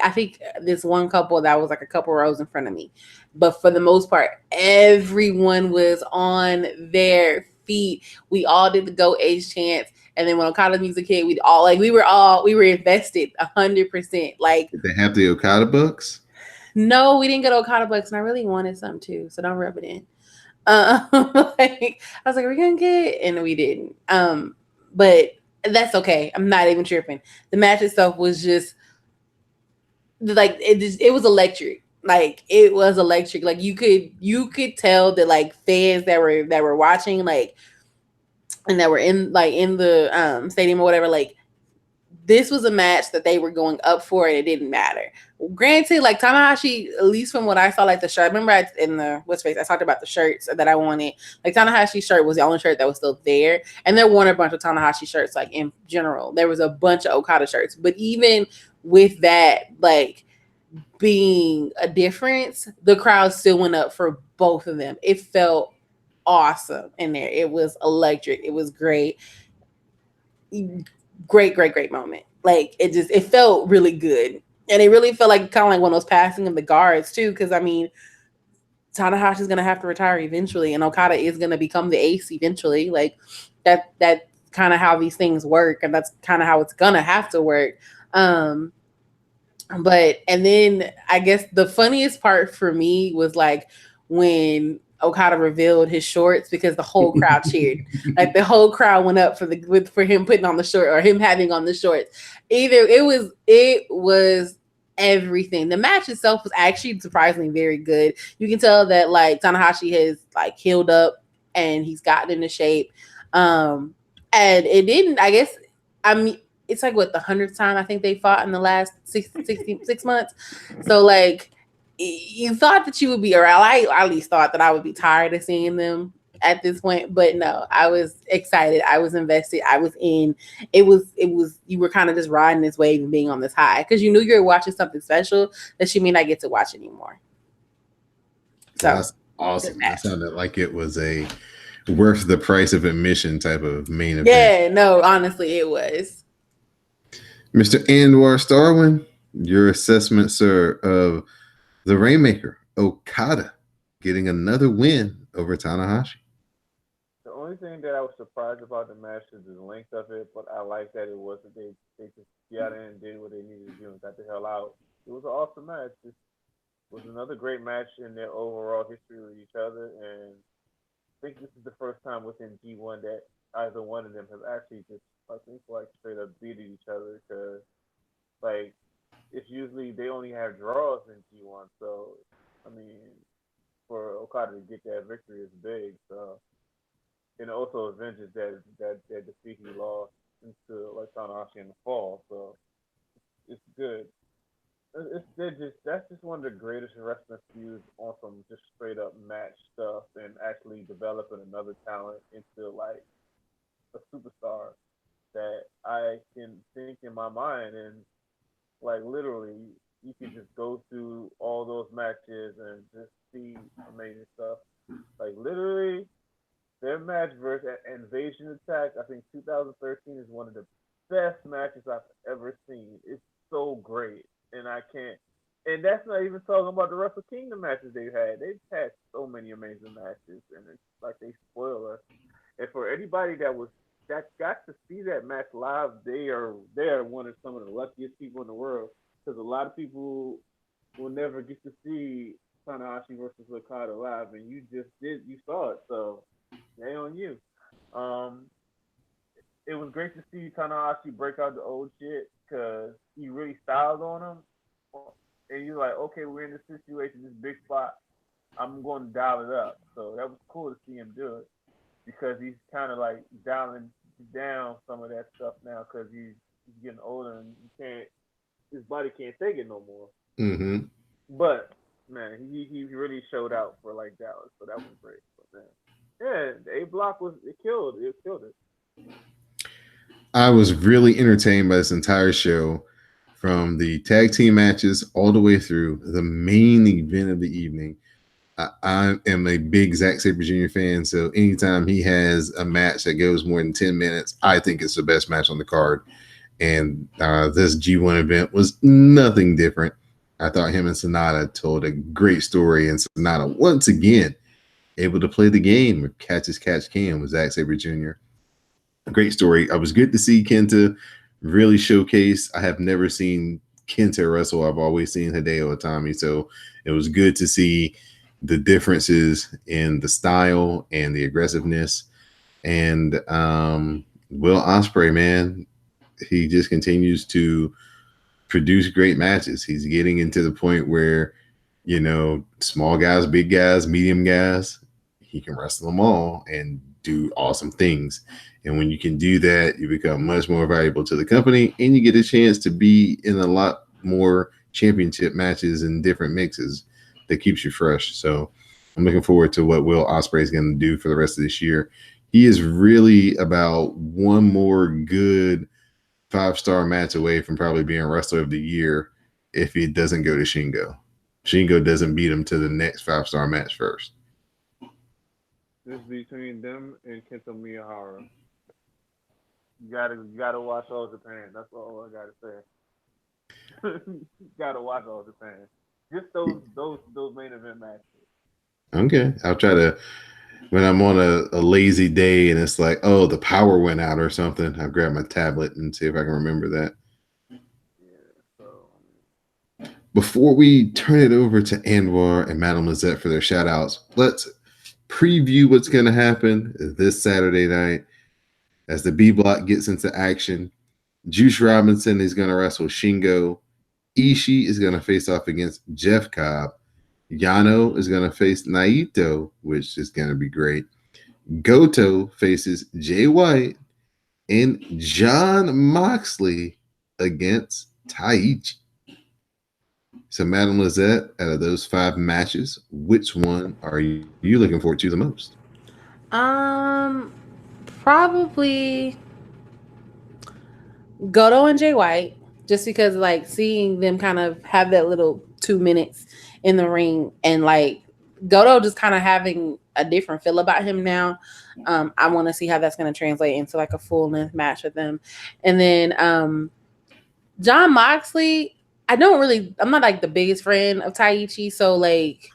I think this one couple that was like a couple rows in front of me. But for the most part, everyone was on their feet. We all did the Go Ace chants. And then when Okada music hit, we were invested 100%. Like, did they have the Okada books? No, we didn't get Okada books, and I really wanted some too. So don't rub it in. I was like, "Are we gonna get?" And we didn't. But that's okay. I'm not even tripping. The match itself was just like it was electric. Like it was electric. Like you could tell that like fans that were watching like and that were in the stadium or whatever, like this was a match that they were going up for and it didn't matter. Granted, like Tanahashi, at least from what I saw, like the shirt, remember in the what's face, I talked about the shirts that I wanted. Like Tanahashi's shirt was the only shirt that was still there. And there weren't a bunch of Tanahashi shirts, like in general. There was a bunch of Okada shirts. But even with that, like being a difference, the crowd still went up for both of them. It felt awesome in there. It was electric. It was great. Great moment. Like it felt really good. And it really felt like kind of like one of those passing of the guards too. Cause I mean, Tanahashi's gonna have to retire eventually, and Okada is gonna become the ace eventually. Like that's kind of how these things work, and that's kind of how it's gonna have to work. But and then I guess the funniest part for me was like when Okada revealed his shorts because the whole crowd cheered. Like the whole crowd went up for him putting on the short or him having on the shorts. Either it was everything. The match itself was actually surprisingly very good. You can tell that like Tanahashi has like healed up and he's gotten into shape. And it didn't, I guess, I mean, it's like what the 100th time I think they fought in the last 6 months. So like you thought that you would be, or I at least thought that I would be tired of seeing them at this point, but no, I was excited. I was invested. I was in. It was you were kind of just riding this wave and being on this high because you knew you were watching something special that you may not get to watch anymore. So that's awesome. That sounded like it was a worth the price of admission type of main event. Yeah, no, honestly, it was. Mr. Anwar Starwin, your assessment, sir, of the Rainmaker, Okada, getting another win over Tanahashi. The only thing that I was surprised about the match is the length of it, but I like that it wasn't they just got in and did what they needed to do and got the hell out. It was an awesome match. It was another great match in their overall history with each other, and I think this is the first time within G1 that either one of them have actually just I think like straight up beating each other because like it's usually they only have draws in G1, so I mean for Okada to get that victory is big. So and also avenges that defeat he lost into like Tanahashi in the fall. So it's good. That's just one of the greatest wrestling feuds on some just straight up match stuff and actually developing another talent into like a superstar that I can think in my mind and like literally you can just go through all those matches and just see amazing stuff. Like literally their match versus Invasion Attack, I think 2013 is one of the best matches I've ever seen. It's so great. And I can't and that's not even talking about the Wrestle Kingdom matches they've had. They've had so many amazing matches and it's like they spoil us. And for anybody that got to see that match live, they are one of some of the luckiest people in the world because a lot of people will never get to see Tanahashi versus Okada live, and you saw it, so they on you. Um, it was great to see Tanahashi break out the old shit because he really styled on him and you're like, okay, we're in this situation, this big spot. I'm going to dial it up. So that was cool to see him do it because he's kind of like dialing down some of that stuff now because he's getting older and he can't his body can't take it no more. Mm-hmm. But man, he really showed out for like Dallas, so that was great. But man, yeah, the A Block was it killed it. I was really entertained by this entire show, from the tag team matches all the way through the main event of the evening. I am a big Zack Sabre Jr. fan, so anytime he has a match that goes more than 10 minutes, I think it's the best match on the card. And this G1 event was nothing different. I thought him and Sonata told a great story, and Sonata once again able to play the game with catch as catch can with Zack Sabre Jr. A great story. I was good to see Kenta really showcase. I have never seen Kenta wrestle. I've always seen Hideo Itami, so it was good to see the differences in the style and the aggressiveness. And Will Ospreay, man, he just continues to produce great matches. He's getting into the point where, small guys, big guys, medium guys, he can wrestle them all and do awesome things. And when you can do that, you become much more valuable to the company, and you get a chance to be in a lot more championship matches and different mixes that keeps you fresh. So I'm looking forward to what Will Ospreay is going to do for the rest of this year. He is really about one more good 5-star match away from probably being wrestler of the year if he doesn't go to Shingo. Shingo doesn't beat him to the next 5-star match first. This is between them and Kento Miyahara. You gotta watch All Japan. That's all I gotta say. You gotta watch All Japan. Just those main event matches. Okay. I'll try to, when I'm on a lazy day and it's like, oh, the power went out or something, I'll grab my tablet and see if I can remember that. Yeah. So Before we turn it over to Anwar and Madame Lizette for their shout outs, let's preview what's going to happen this Saturday night as the B Block gets into action. Juice Robinson is going to wrestle Shingo. Ishii is going to face off against Jeff Cobb. Yano is going to face Naito, which is going to be great. Goto faces Jay White, and Jon Moxley against Taichi. So, Madame Lizette, out of those 5 matches, which one are you looking forward to the most? Probably Goto and Jay White, just because like seeing them kind of have that little 2 minutes in the ring, and like Goto just kind of having a different feel about him now. I want to see how that's going to translate into like a full length match with them. And then Jon Moxley, I'm not like the biggest friend of Taichi, so like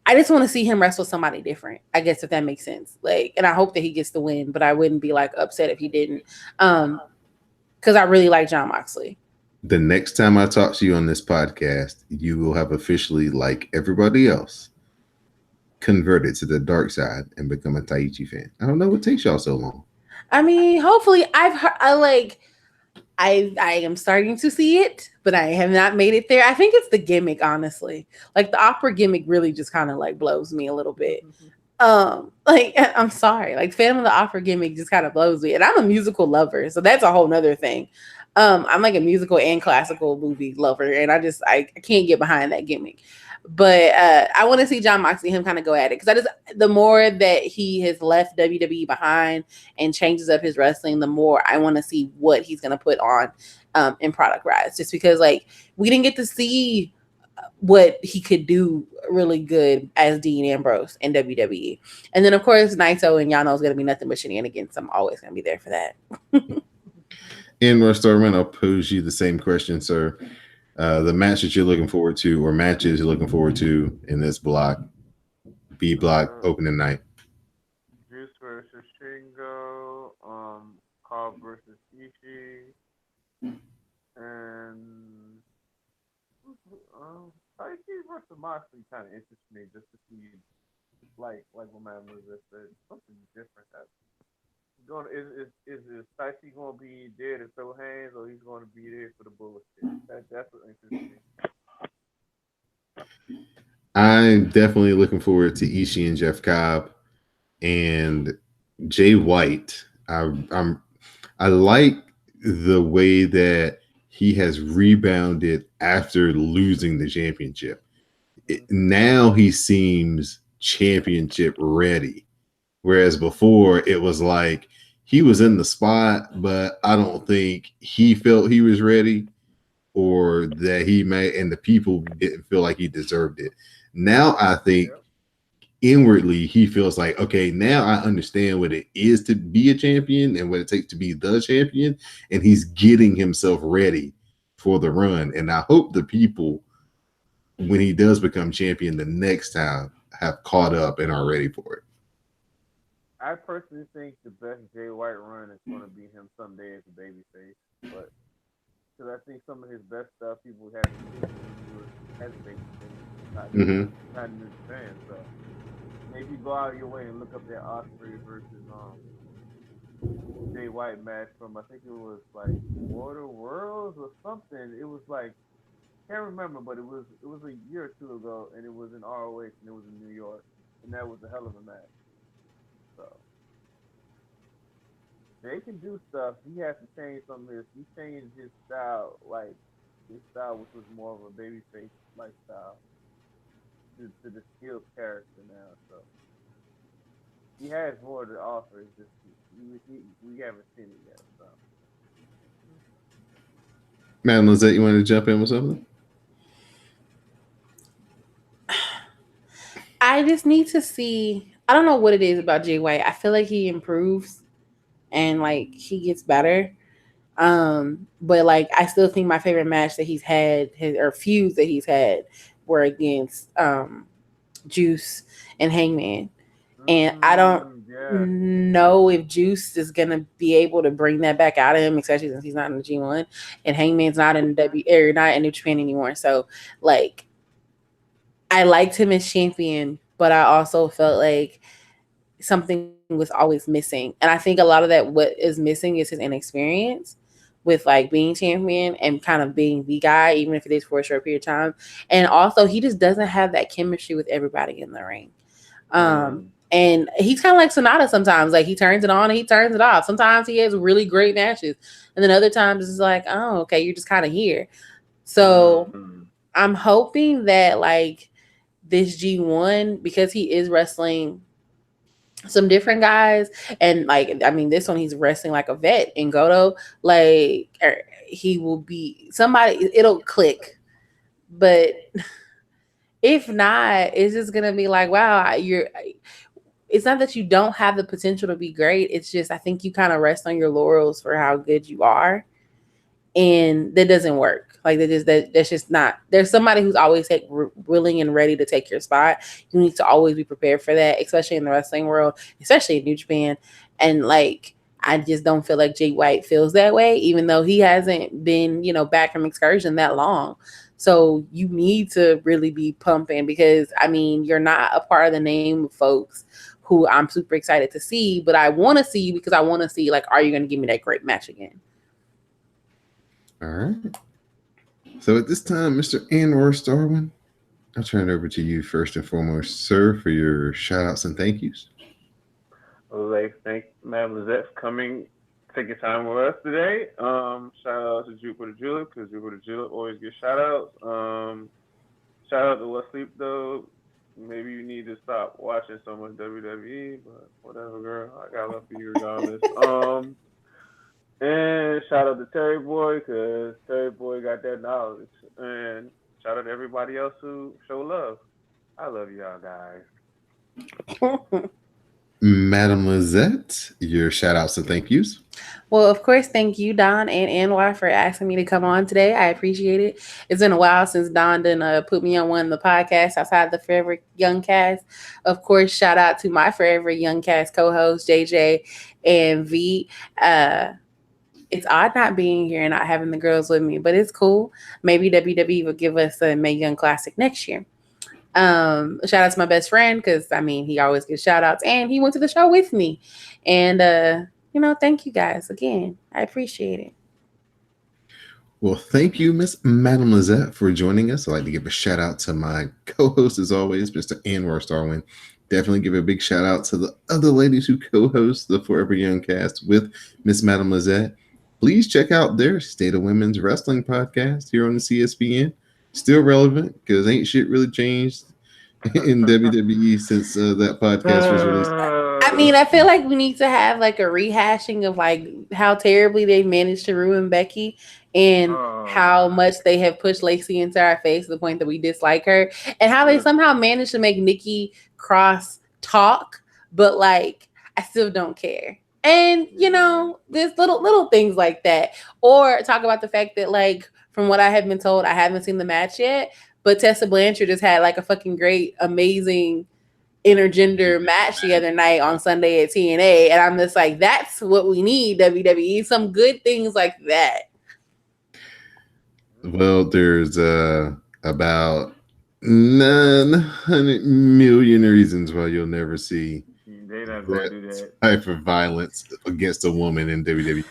I just want to see him wrestle somebody different, I guess, if that makes sense. Like, and I hope that he gets the win, but I wouldn't be like upset if he didn't. Because I really like Jon Moxley. The next time I talk to you on this podcast, you will have officially, like everybody else, converted to the dark side and become a Taichi fan. I don't know what takes y'all so long. I mean, hopefully I am starting to see it, but I have not made it there. I think it's the gimmick, honestly. Like the opera gimmick really just kind of like blows me a little bit. Like I'm sorry, like Phantom of the Opera gimmick just kind of blows me, and I'm a musical lover, so that's a whole nother thing. I'm like a musical and classical movie lover, and I can't get behind that gimmick. But I want to see Jon Moxley him kind of go at it, because the more that he has left WWE behind and changes up his wrestling, the more I want to see what he's gonna put on in Product Rise. Just because like we didn't get to see what he could do really good as Dean Ambrose in WWE. And then of course Naito and Yano is going to be nothing but shenanigans. I'm always going to be there for that. Anwar Starman, I'll pose you the same question, sir. The match that you're looking forward to, or matches you're looking forward to in this block, B block opening night. Juice versus Shingo, Cobb versus Ishii, and Taichi versus Moxley kind of interests me just to see, like what Madam Elizabeth said, something different. That's going is Taichi going to be there to throw hands, or he's going to be there for the bullshit? That's what interests me. I'm definitely looking forward to Ishii and Jeff Cobb and Jay White. I like the way that he has rebounded after losing the championship. Now he seems championship ready. Whereas before it was like he was in the spot, but I don't think he felt he was ready or that he may, and the people didn't feel like he deserved it. Now I think inwardly he feels like, okay, now I understand what it is to be a champion and what it takes to be the champion, and he's getting himself ready for the run. And I hope the people, when he does become champion the next time, have caught up and are ready for it. I personally think the best Jay White run is going to be him someday as a babyface, but because I think some of his best stuff people haven't seen when he was as a babyface, not Mm-hmm. not New Japan. So maybe go out of your way and look up that Osprey versus Jay White match from I think it was like Water Worlds or something. It was like can't remember, but it was a year or two ago, and it was in ROH and it was in New York, and that was a hell of a match. So they can do stuff. He has to change some of his. He changed his style, like his style, which was more of a babyface lifestyle, to the skilled character now. So he has more to offer. It's just we haven't seen it yet. So Madam Lizette, you want to jump in with something? I just need to see. I don't know what it is about Jay White. I feel like he improves and like he gets better. But like I still think my favorite match that he's had, or feuds that he's had, were against Juice and Hangman. And I don't know if Juice is gonna be able to bring that back out of him, especially since he's not in the G1 and Hangman's not in not in New Japan anymore. So like I liked him as champion, but I also felt like something was always missing. And I think a lot of that what is missing is his inexperience with like being champion and kind of being the guy, even if it is for a short period of time. And also he just doesn't have that chemistry with everybody in the ring. And he's kind of like Sonata sometimes. Like he turns it on and he turns it off. Sometimes he has really great matches. And then other times it's like, oh, okay, you're just kind of here. So I'm hoping that like this G1, because he is wrestling some different guys, and like I mean this one he's wrestling like a vet in Goto, like he will be somebody, it'll click. But if not, it's just gonna be like, wow, it's not that you don't have the potential to be great, it's just I think you kind of rest on your laurels for how good you are, and that doesn't work. Like that's just not. There's somebody who's always willing and ready to take your spot. You need to always be prepared for that, especially in the wrestling world, especially in New Japan. And like I just don't feel like Jay White feels that way, even though he hasn't been, back from excursion that long. So you need to really be pumping, because I mean you're not a part of the name of folks who I'm super excited to see, but I want to see, because I want to see, like, are you going to give me that great match again? All right. So at this time, Mr. Anwar Starwin, I'll turn it over to you first and foremost, sir, for your shout outs and thank yous. Like, thank Madam Lizette for coming, taking time with us today. Shout out to Jupiter Julep, because Jupiter Julep always gets shout outs. Shout out to What Sleep Though. Maybe you need to stop watching so much WWE, but whatever, girl. I got love for you regardless. And shout out to Terry Boy, because Terry Boy got that knowledge. And shout out to everybody else who show love. I love y'all guys. Madam Lizette, your shout outs and thank yous. Well, of course, thank you, Don and NY, for asking me to come on today. I appreciate it. It's been a while since Don done put me on one of the podcasts outside the Forever Young Cast. Of course, shout out to my Forever Young Cast co-hosts, JJ and V. It's odd not being here and not having the girls with me, but it's cool. Maybe WWE will give us a Mae Young Classic next year. Shout out to my best friend, because I mean he always gets shout outs, and he went to the show with me. And thank you guys again. I appreciate it. Well, thank you, Miss Mademoiselle, for joining us. I'd like to give a shout out to my co-host, as always, Mr. Anwar Starwin. Definitely give a big shout out to the other ladies who co-host the Forever Young cast with Miss Mademoiselle. Please check out their State of Women's Wrestling podcast here on the CSPN. Still relevant because ain't shit really changed in WWE since that podcast was released. I mean, I feel like we need to have like a rehashing of like how terribly they managed to ruin Becky and how much they have pushed Lacey into our face to the point that we dislike her, and how they somehow managed to make Nikki Cross talk, but like I still don't care. And you know, there's little things like that, or talk about the fact that like from what I have been told, I haven't seen the match yet, but Tessa Blanchard just had like a fucking great, amazing intergender match the other night on Sunday at TNA, and I'm just like, that's what we need, WWE. Some good things like that. Well, there's about 900 million reasons why you'll never see They not gonna do that type of violence against a woman in WWE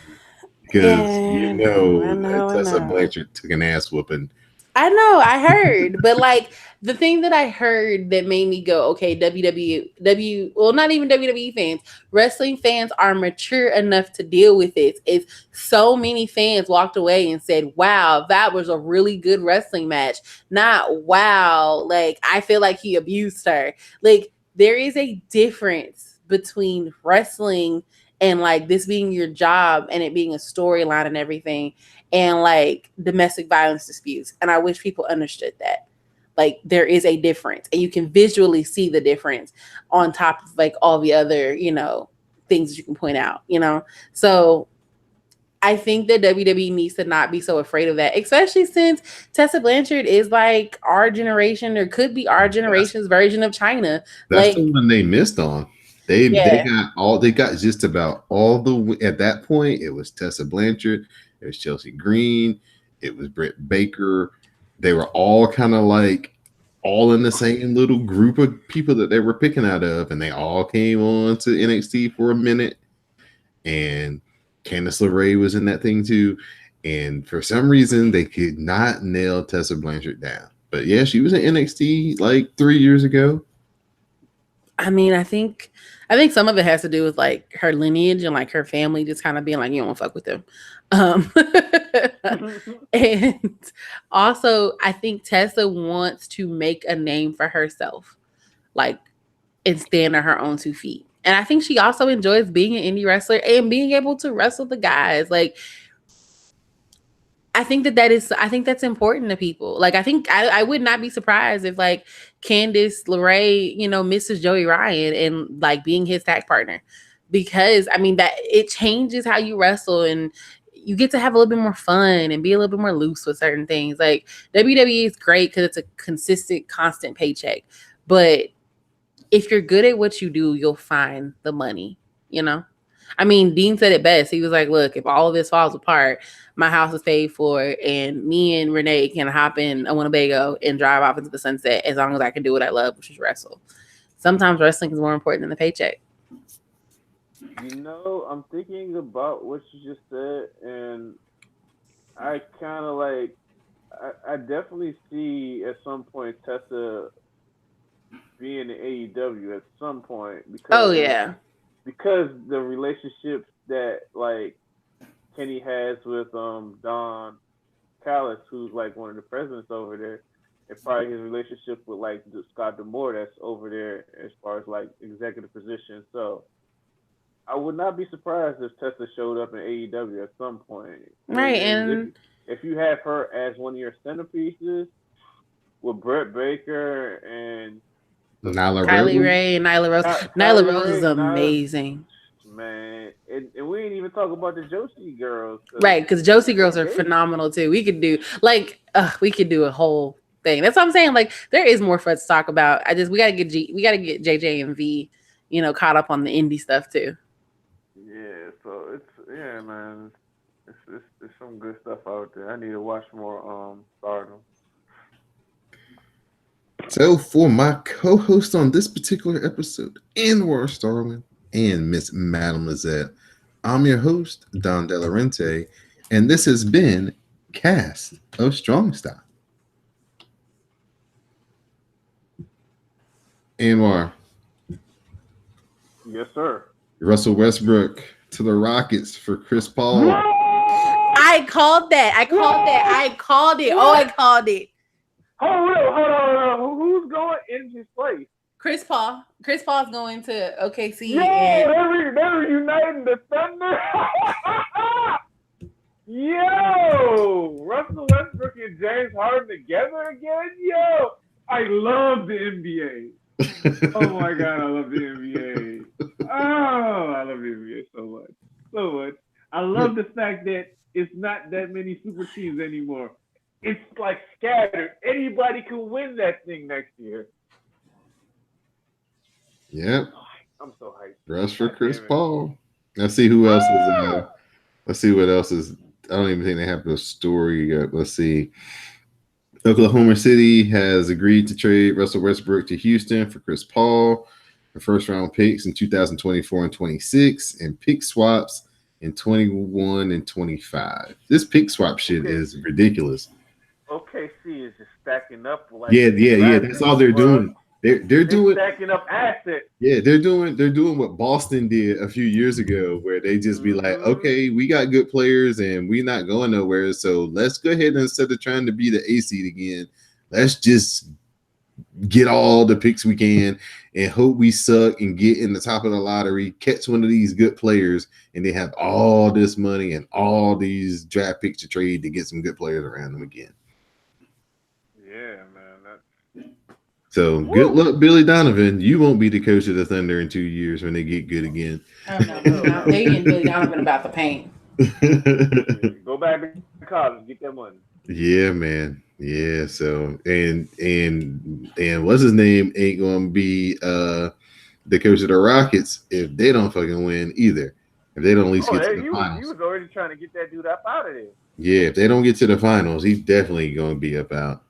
because Tessa Blanchard took an ass whooping. I know, I heard, but like the thing that I heard that made me go, okay, well, not even WWE fans, wrestling fans are mature enough to deal with this. Is so many fans walked away and said, wow, that was a really good wrestling match. Not wow, like I feel like he abused her. Like there is a difference between wrestling and like this being your job and it being a storyline and everything, and like domestic violence disputes. And I wish people understood that. Like there is a difference, and you can visually see the difference on top of like all the other, you know, things that you can point out, you know? So I think that WWE needs to not be so afraid of that, especially since Tessa Blanchard is like our generation, or could be our generation's version of Chyna. That's like the one they missed on. They got just about all the, at that point it was Tessa Blanchard, it was Chelsea Green, it was Britt Baker. They were all kind of like all in the same little group of people that they were picking out of, and they all came on to NXT for a minute. And Candice LeRae was in that thing too. And for some reason, they could not nail Tessa Blanchard down. But yeah, she was in NXT like 3 years ago. I mean, I think some of it has to do with like her lineage and like her family just kind of being like, you don't want to fuck with them. And also, I think Tessa wants to make a name for herself, like, and stand on her own 2 feet. And I think she also enjoys being an indie wrestler and being able to wrestle the guys. Like, I think that's important to people. Like, I think I would not be surprised if like Candice LeRae, you know, misses Joey Ryan and like being his tag partner, because I mean that it changes how you wrestle and you get to have a little bit more fun and be a little bit more loose with certain things. Like WWE is great because it's a consistent, constant paycheck. But if you're good at what you do, you'll find the money, you know? I mean, Dean said it best. He was like, look, if all of this falls apart, my house is paid for, and me and Renee can hop in a Winnebago and drive off into the sunset as long as I can do what I love, which is wrestle. Sometimes wrestling is more important than the paycheck. You know, I'm thinking about what you just said, and I kind of like, I definitely see at some point Tessa being in AEW at some point. Because the relationships that like Kenny has with Don Callis, who's like one of the presidents over there, and probably his relationship with like Scott D'Amore that's over there as far as like executive position. So I would not be surprised if Tessa showed up in AEW at some point. Right, and if you have her as one of your centerpieces with Britt Baker and Kylie Ray and Nyla Rose. Nyla Rose is amazing. Man, and we ain't even talk about the Joshi girls. Right, because Joshi girls are phenomenal too. We could do a whole thing. That's what I'm saying. Like there is more for us to talk about. We gotta get JJ and V, you know, caught up on the indie stuff too. Yeah, so man. It's some good stuff out there. I need to watch more Stardom. So for my co-host on this particular episode, Anwar Starwin and Miss Mademoiselle, I'm your host, Don Delarente, and this has been cast of Strong Style. Anwar, Yes, sir. Russell Westbrook to the Rockets for Chris Paul. I called that. I called it. Oh, I called it. Hold on. Who's going in his place? Chris Paul. Chris Paul's going to OKC. Yo, they're uniting the Thunder. Yo, Russell Westbrook and James Harden together again. Yo, I love the NBA. Oh my God, I love the NBA. Oh, I love the NBA so much. I love the fact that it's not that many super teams anymore. It's like scattered. Anybody can win that thing next year. Yep. I'm so hyped. Rush for Chris Paul. Let's see who else is. Let's see what else is. I don't even think they have the story yet. Let's see. Oklahoma City has agreed to trade Russell Westbrook to Houston for Chris Paul, for first round picks in 2024 and 26, and pick swaps in 21 and 25. This pick swap shit is ridiculous. OKC is just stacking up. Like Yeah. That's all they're doing. They're doing stacking up assets. Yeah, they're doing what Boston did a few years ago, where they just be like, okay, we got good players and we're not going nowhere, so let's go ahead and instead of trying to be the A seed again, let's just get all the picks we can and hope we suck and get in the top of the lottery, catch one of these good players, and they have all this money and all these draft picks to trade to get some good players around them again. Yeah, man. So good luck, Billy Donovan. You won't be the coach of the Thunder in 2 years when they get good again. Oh no. They getting Billy Donovan about the paint. Go back to college, get that money. Yeah, man. Yeah. So and what's his name ain't gonna be the coach of the Rockets if they don't fucking win either. If they don't at least get to the finals. He was already trying to get that dude up out of there. Yeah, if they don't get to the finals, he's definitely gonna be up out.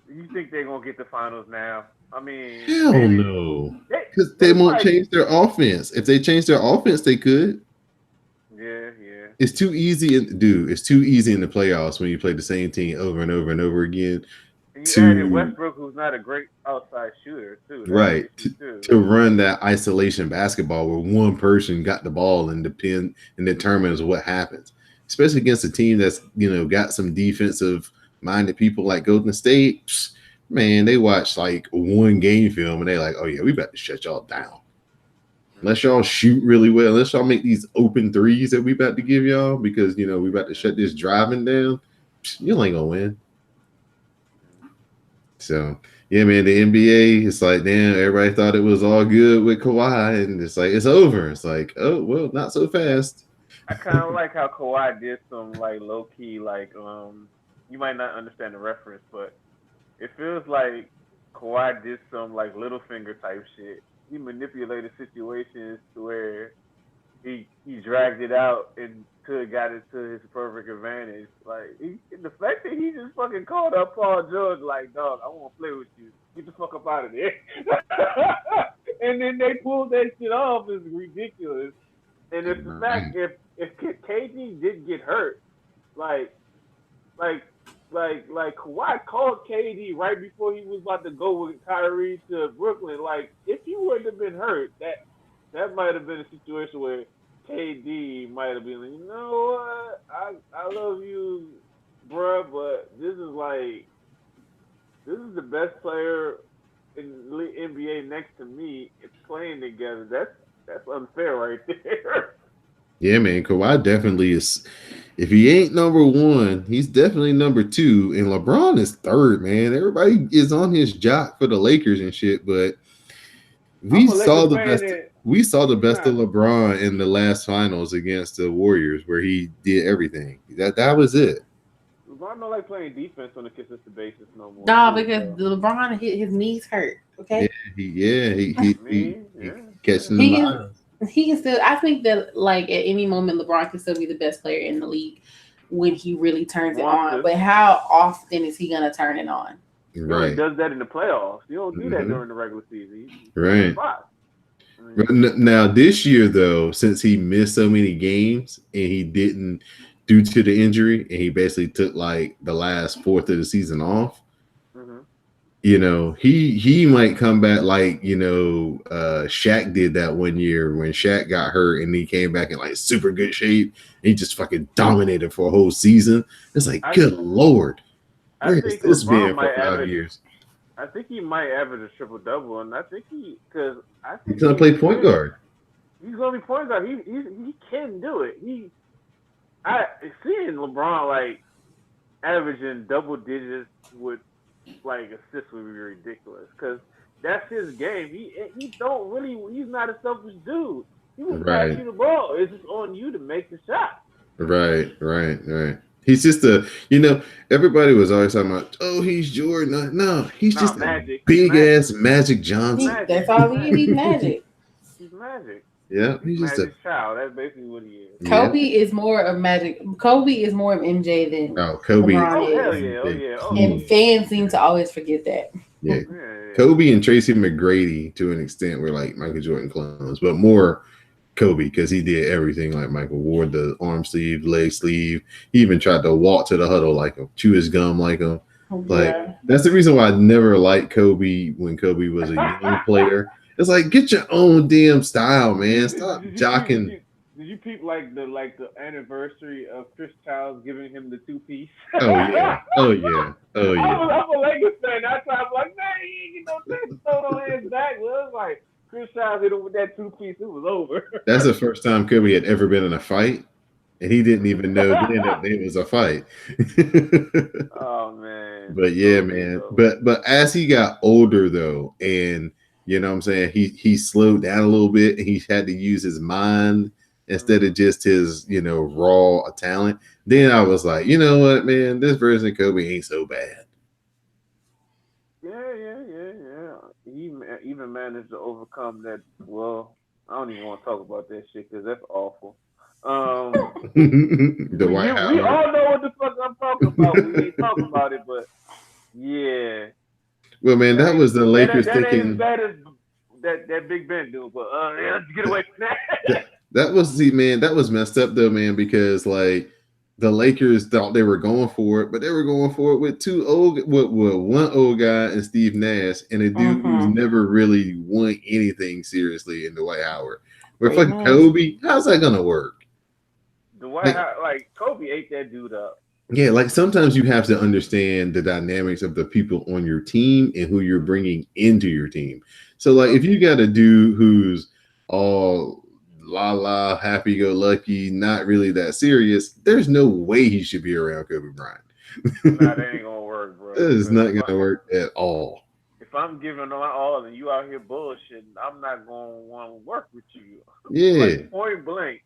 You think they're gonna get the finals now? I mean, hell no, because they won't change their offense. If they change their offense, they could. Yeah. It's too easy, it's too easy in the playoffs when you play the same team over and over and over again. And you added Westbrook, who's not a great outside shooter, too. Right. To run that isolation basketball where one person got the ball and determines what happens, especially against a team that's got some defensive minded people like Golden State. Man, they watch like one game film and they like, oh yeah, we about to shut y'all down. Unless y'all shoot really well, unless y'all make these open threes that we about to give y'all, because we about to shut this driving down, you ain't gonna win. So yeah, man, the NBA, it's like, damn, everybody thought it was all good with Kawhi, and it's like it's over. It's like, oh well, not so fast. I kind of like how Kawhi did some like low key, like you might not understand the reference, but it feels like Kawhi did some like little finger type shit. He manipulated situations to where he dragged it out and got it to his perfect advantage. Like the fact that he just fucking called up Paul George, like, dog, I won't play with you. Get the fuck up out of there. And then they pulled that shit off is ridiculous. And if the fact if KD did get hurt, like Kawhi called KD right before he was about to go with Kyrie to Brooklyn. Like, if he wouldn't have been hurt, that might have been a situation where KD might have been like, you know what, I love you, bruh, but this is the best player in the NBA next to me. It's playing together. That's unfair right there. Yeah, man, Kawhi definitely is. If he ain't number one, he's definitely number two, and LeBron is third, man. Everybody is on his jock for the Lakers and shit, but we saw the best of LeBron in the last finals against the Warriors, where he did everything. That was it. LeBron don't like playing defense on a consistent basis no more. No, because LeBron his knees hurt. Okay. Yeah, he catching the ball. He can still. I think that like at any moment, LeBron can still be the best player in the league when he really turns it on. But how often is he gonna turn it on? Right. He does that in the playoffs. You don't do that during the regular season. Right. Now this year though, since he missed so many games and he didn't due to the injury, and he basically took like the last fourth of the season off. Mhm. You know, he might come back like, you know, Shaq did that one year when Shaq got hurt and he came back in like super good shape. He just fucking dominated for a whole season. It's like, good Lord, I where has think this LeBron been might for 5 average. years? I think he might average a triple double, and I think He's he's gonna play point guard. He's gonna be point guard. He can do it. I seeing LeBron like averaging double digits with like assists would be ridiculous because that's his game. He don't really. He's not a selfish dude. He will pass Right. you the ball. It's just on you to make the shot. Right. He's just you know, everybody was always talking about, oh, he's Jordan. No, he's just Magic. a big ass Magic Johnson. That's all he is. He's Magic. He's Magic. Yeah, He's just Magic's child. That's basically what he is. Kobe is more of Magic. Kobe is more of MJ than Kobe. LeBron Hell is. yeah. And fans seem to always forget that. Yeah. Kobe and Tracy McGrady to an extent were like Michael Jordan clones, but more Kobe because he did everything like Michael. Wore the arm sleeve, leg sleeve. He even tried to walk to the huddle like him, chew his gum like him. Like that's the reason why I never liked Kobe when Kobe was a young player. It's like, get your own damn style, man. Stop jocking. Did you peep like the anniversary of Chris Childs giving him the 2-piece? Oh yeah. I'm a Lakers fan. That's why I'm like, man, he ain't get no throw on his back. Well, it was like Chris Childs hit him with that 2-piece. It was over. That's the first time Kobe had ever been in a fight, and he didn't even know then that it was a fight. Oh man. But yeah, man. But as he got older though, and you know what I'm saying, he slowed down a little bit and he had to use his mind instead of just his, you know, raw talent. Then I was like, you know what, man, this version of Kobe ain't so bad. Yeah. He even managed to overcome that. Well, I don't even want to talk about that shit because that's awful. The White House. We all know what the fuck I'm talking about. We ain't talking about it, but yeah. Well, man, that was the Lakers that thinking. Ain't as bad as that Big Ben dude, but let's get away from that. That was messed up though, man, because like the Lakers thought they were going for it, but they were going for it with one old guy and Steve Nash and a dude who's never really won anything seriously in Dwight Howard. We're fucking Kobe. How's that gonna work? Dwight Howard, like Kobe ate that dude up. Yeah, like sometimes you have to understand the dynamics of the people on your team and who you're bringing into your team. So like if you got a dude who's all la happy-go-lucky, not really that serious, there's no way he should be around Kobe Bryant. Nah, that ain't gonna work, bro. That is not gonna work at all. If I'm giving my all and you out here bullshitting, I'm not gonna want to work with you. Yeah. Like, point blank,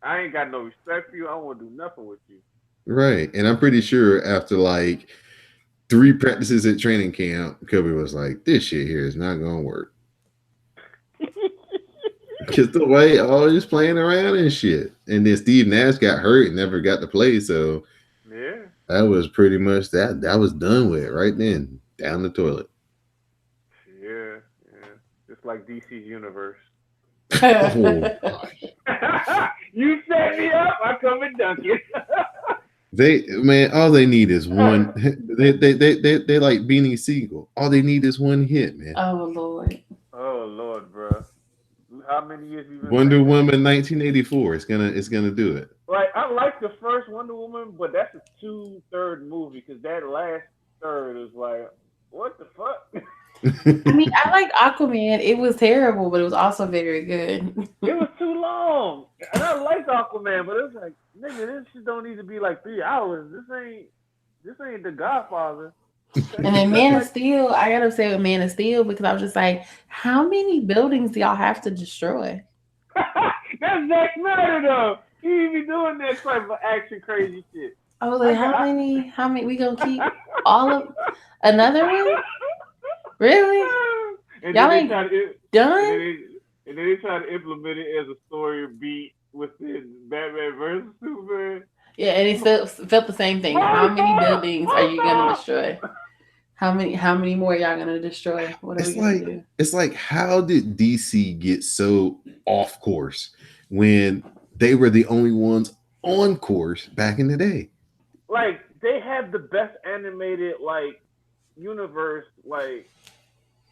I ain't got no respect for you. I don't want to do nothing with you. Right. And I'm pretty sure after like 3 practices at training camp, Kobe was like, this shit here is not gonna work. Just the way always playing around and shit. And then Steve Nash got hurt and never got to play. So yeah, that was pretty much that. That was done with right then. Down the toilet. Yeah. Just like DC's universe. Oh, you set me up, I come and dunk it. All they need is one. They like Beanie Siegel. All they need is one hit, man. Oh Lord, bro. How many years you been Wonder Woman 1984. It's gonna do it. Like I like the first Wonder Woman, but that's a 2/3 movie because that last third is like, what the fuck? I mean, I liked Aquaman. It was terrible, but it was also very good. It was too long, and I liked Aquaman, but it's like, nigga, this shit don't need to be like 3 hours. This ain't The Godfather. And then Man of Steel, I got upset with Man of Steel because I was just like, how many buildings do y'all have to destroy? That's Zack Snyder though. He be doing that type of action crazy shit. I was like, how many we gonna keep all of another one? Really? And y'all ain't done? And then they try to implement it as a story beat within Batman versus Superman. Yeah, and it felt the same thing. How many buildings are you gonna destroy? How many more y'all gonna destroy? What are we gonna do? It's like, how did DC get so off course when they were the only ones encores back in the day. Like they have the best animated like universe. Like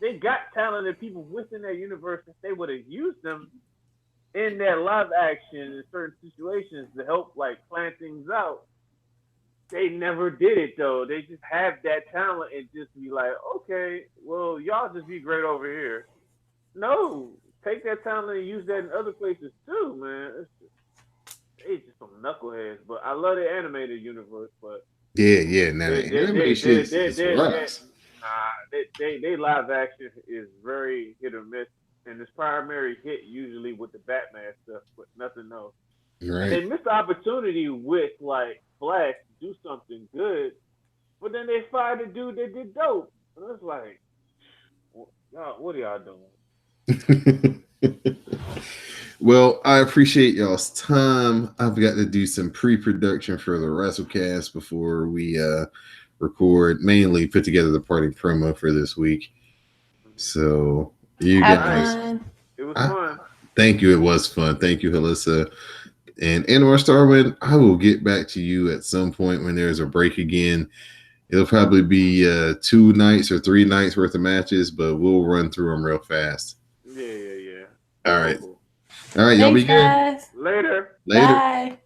they got talented people within that universe. If they would have used them in their live action in certain situations to help like plan things out, they never did it though. They just have that talent and just be like, okay, well, y'all just be great over here. No, take that talent and use that in other places too, man. They just some knuckleheads. But I love the animated universe, but Yeah. Now they the they they animation they is they they rough. they live action is very hit or miss, and it's primary hit usually with the Batman stuff, but nothing else. And they Right. missed the opportunity with like Flash to do something good, but then they fired the dude that did dope. And it's like, y'all, what are y'all doing? Well, I appreciate y'all's time. I've got to do some pre-production for the WrestleCast before we record, mainly put together the party promo for this week. So you Have guys, fun. It was I- fun. thank you. It was fun. Thank you, Alyssa. And Anwar Starwin, I will get back to you at some point when there's a break again. It'll probably be 2 nights or 3 nights worth of matches, but we'll run through them real fast. Yeah. All right. Cool. All right, y'all be Thanks, good. guys. Later. Later. Bye.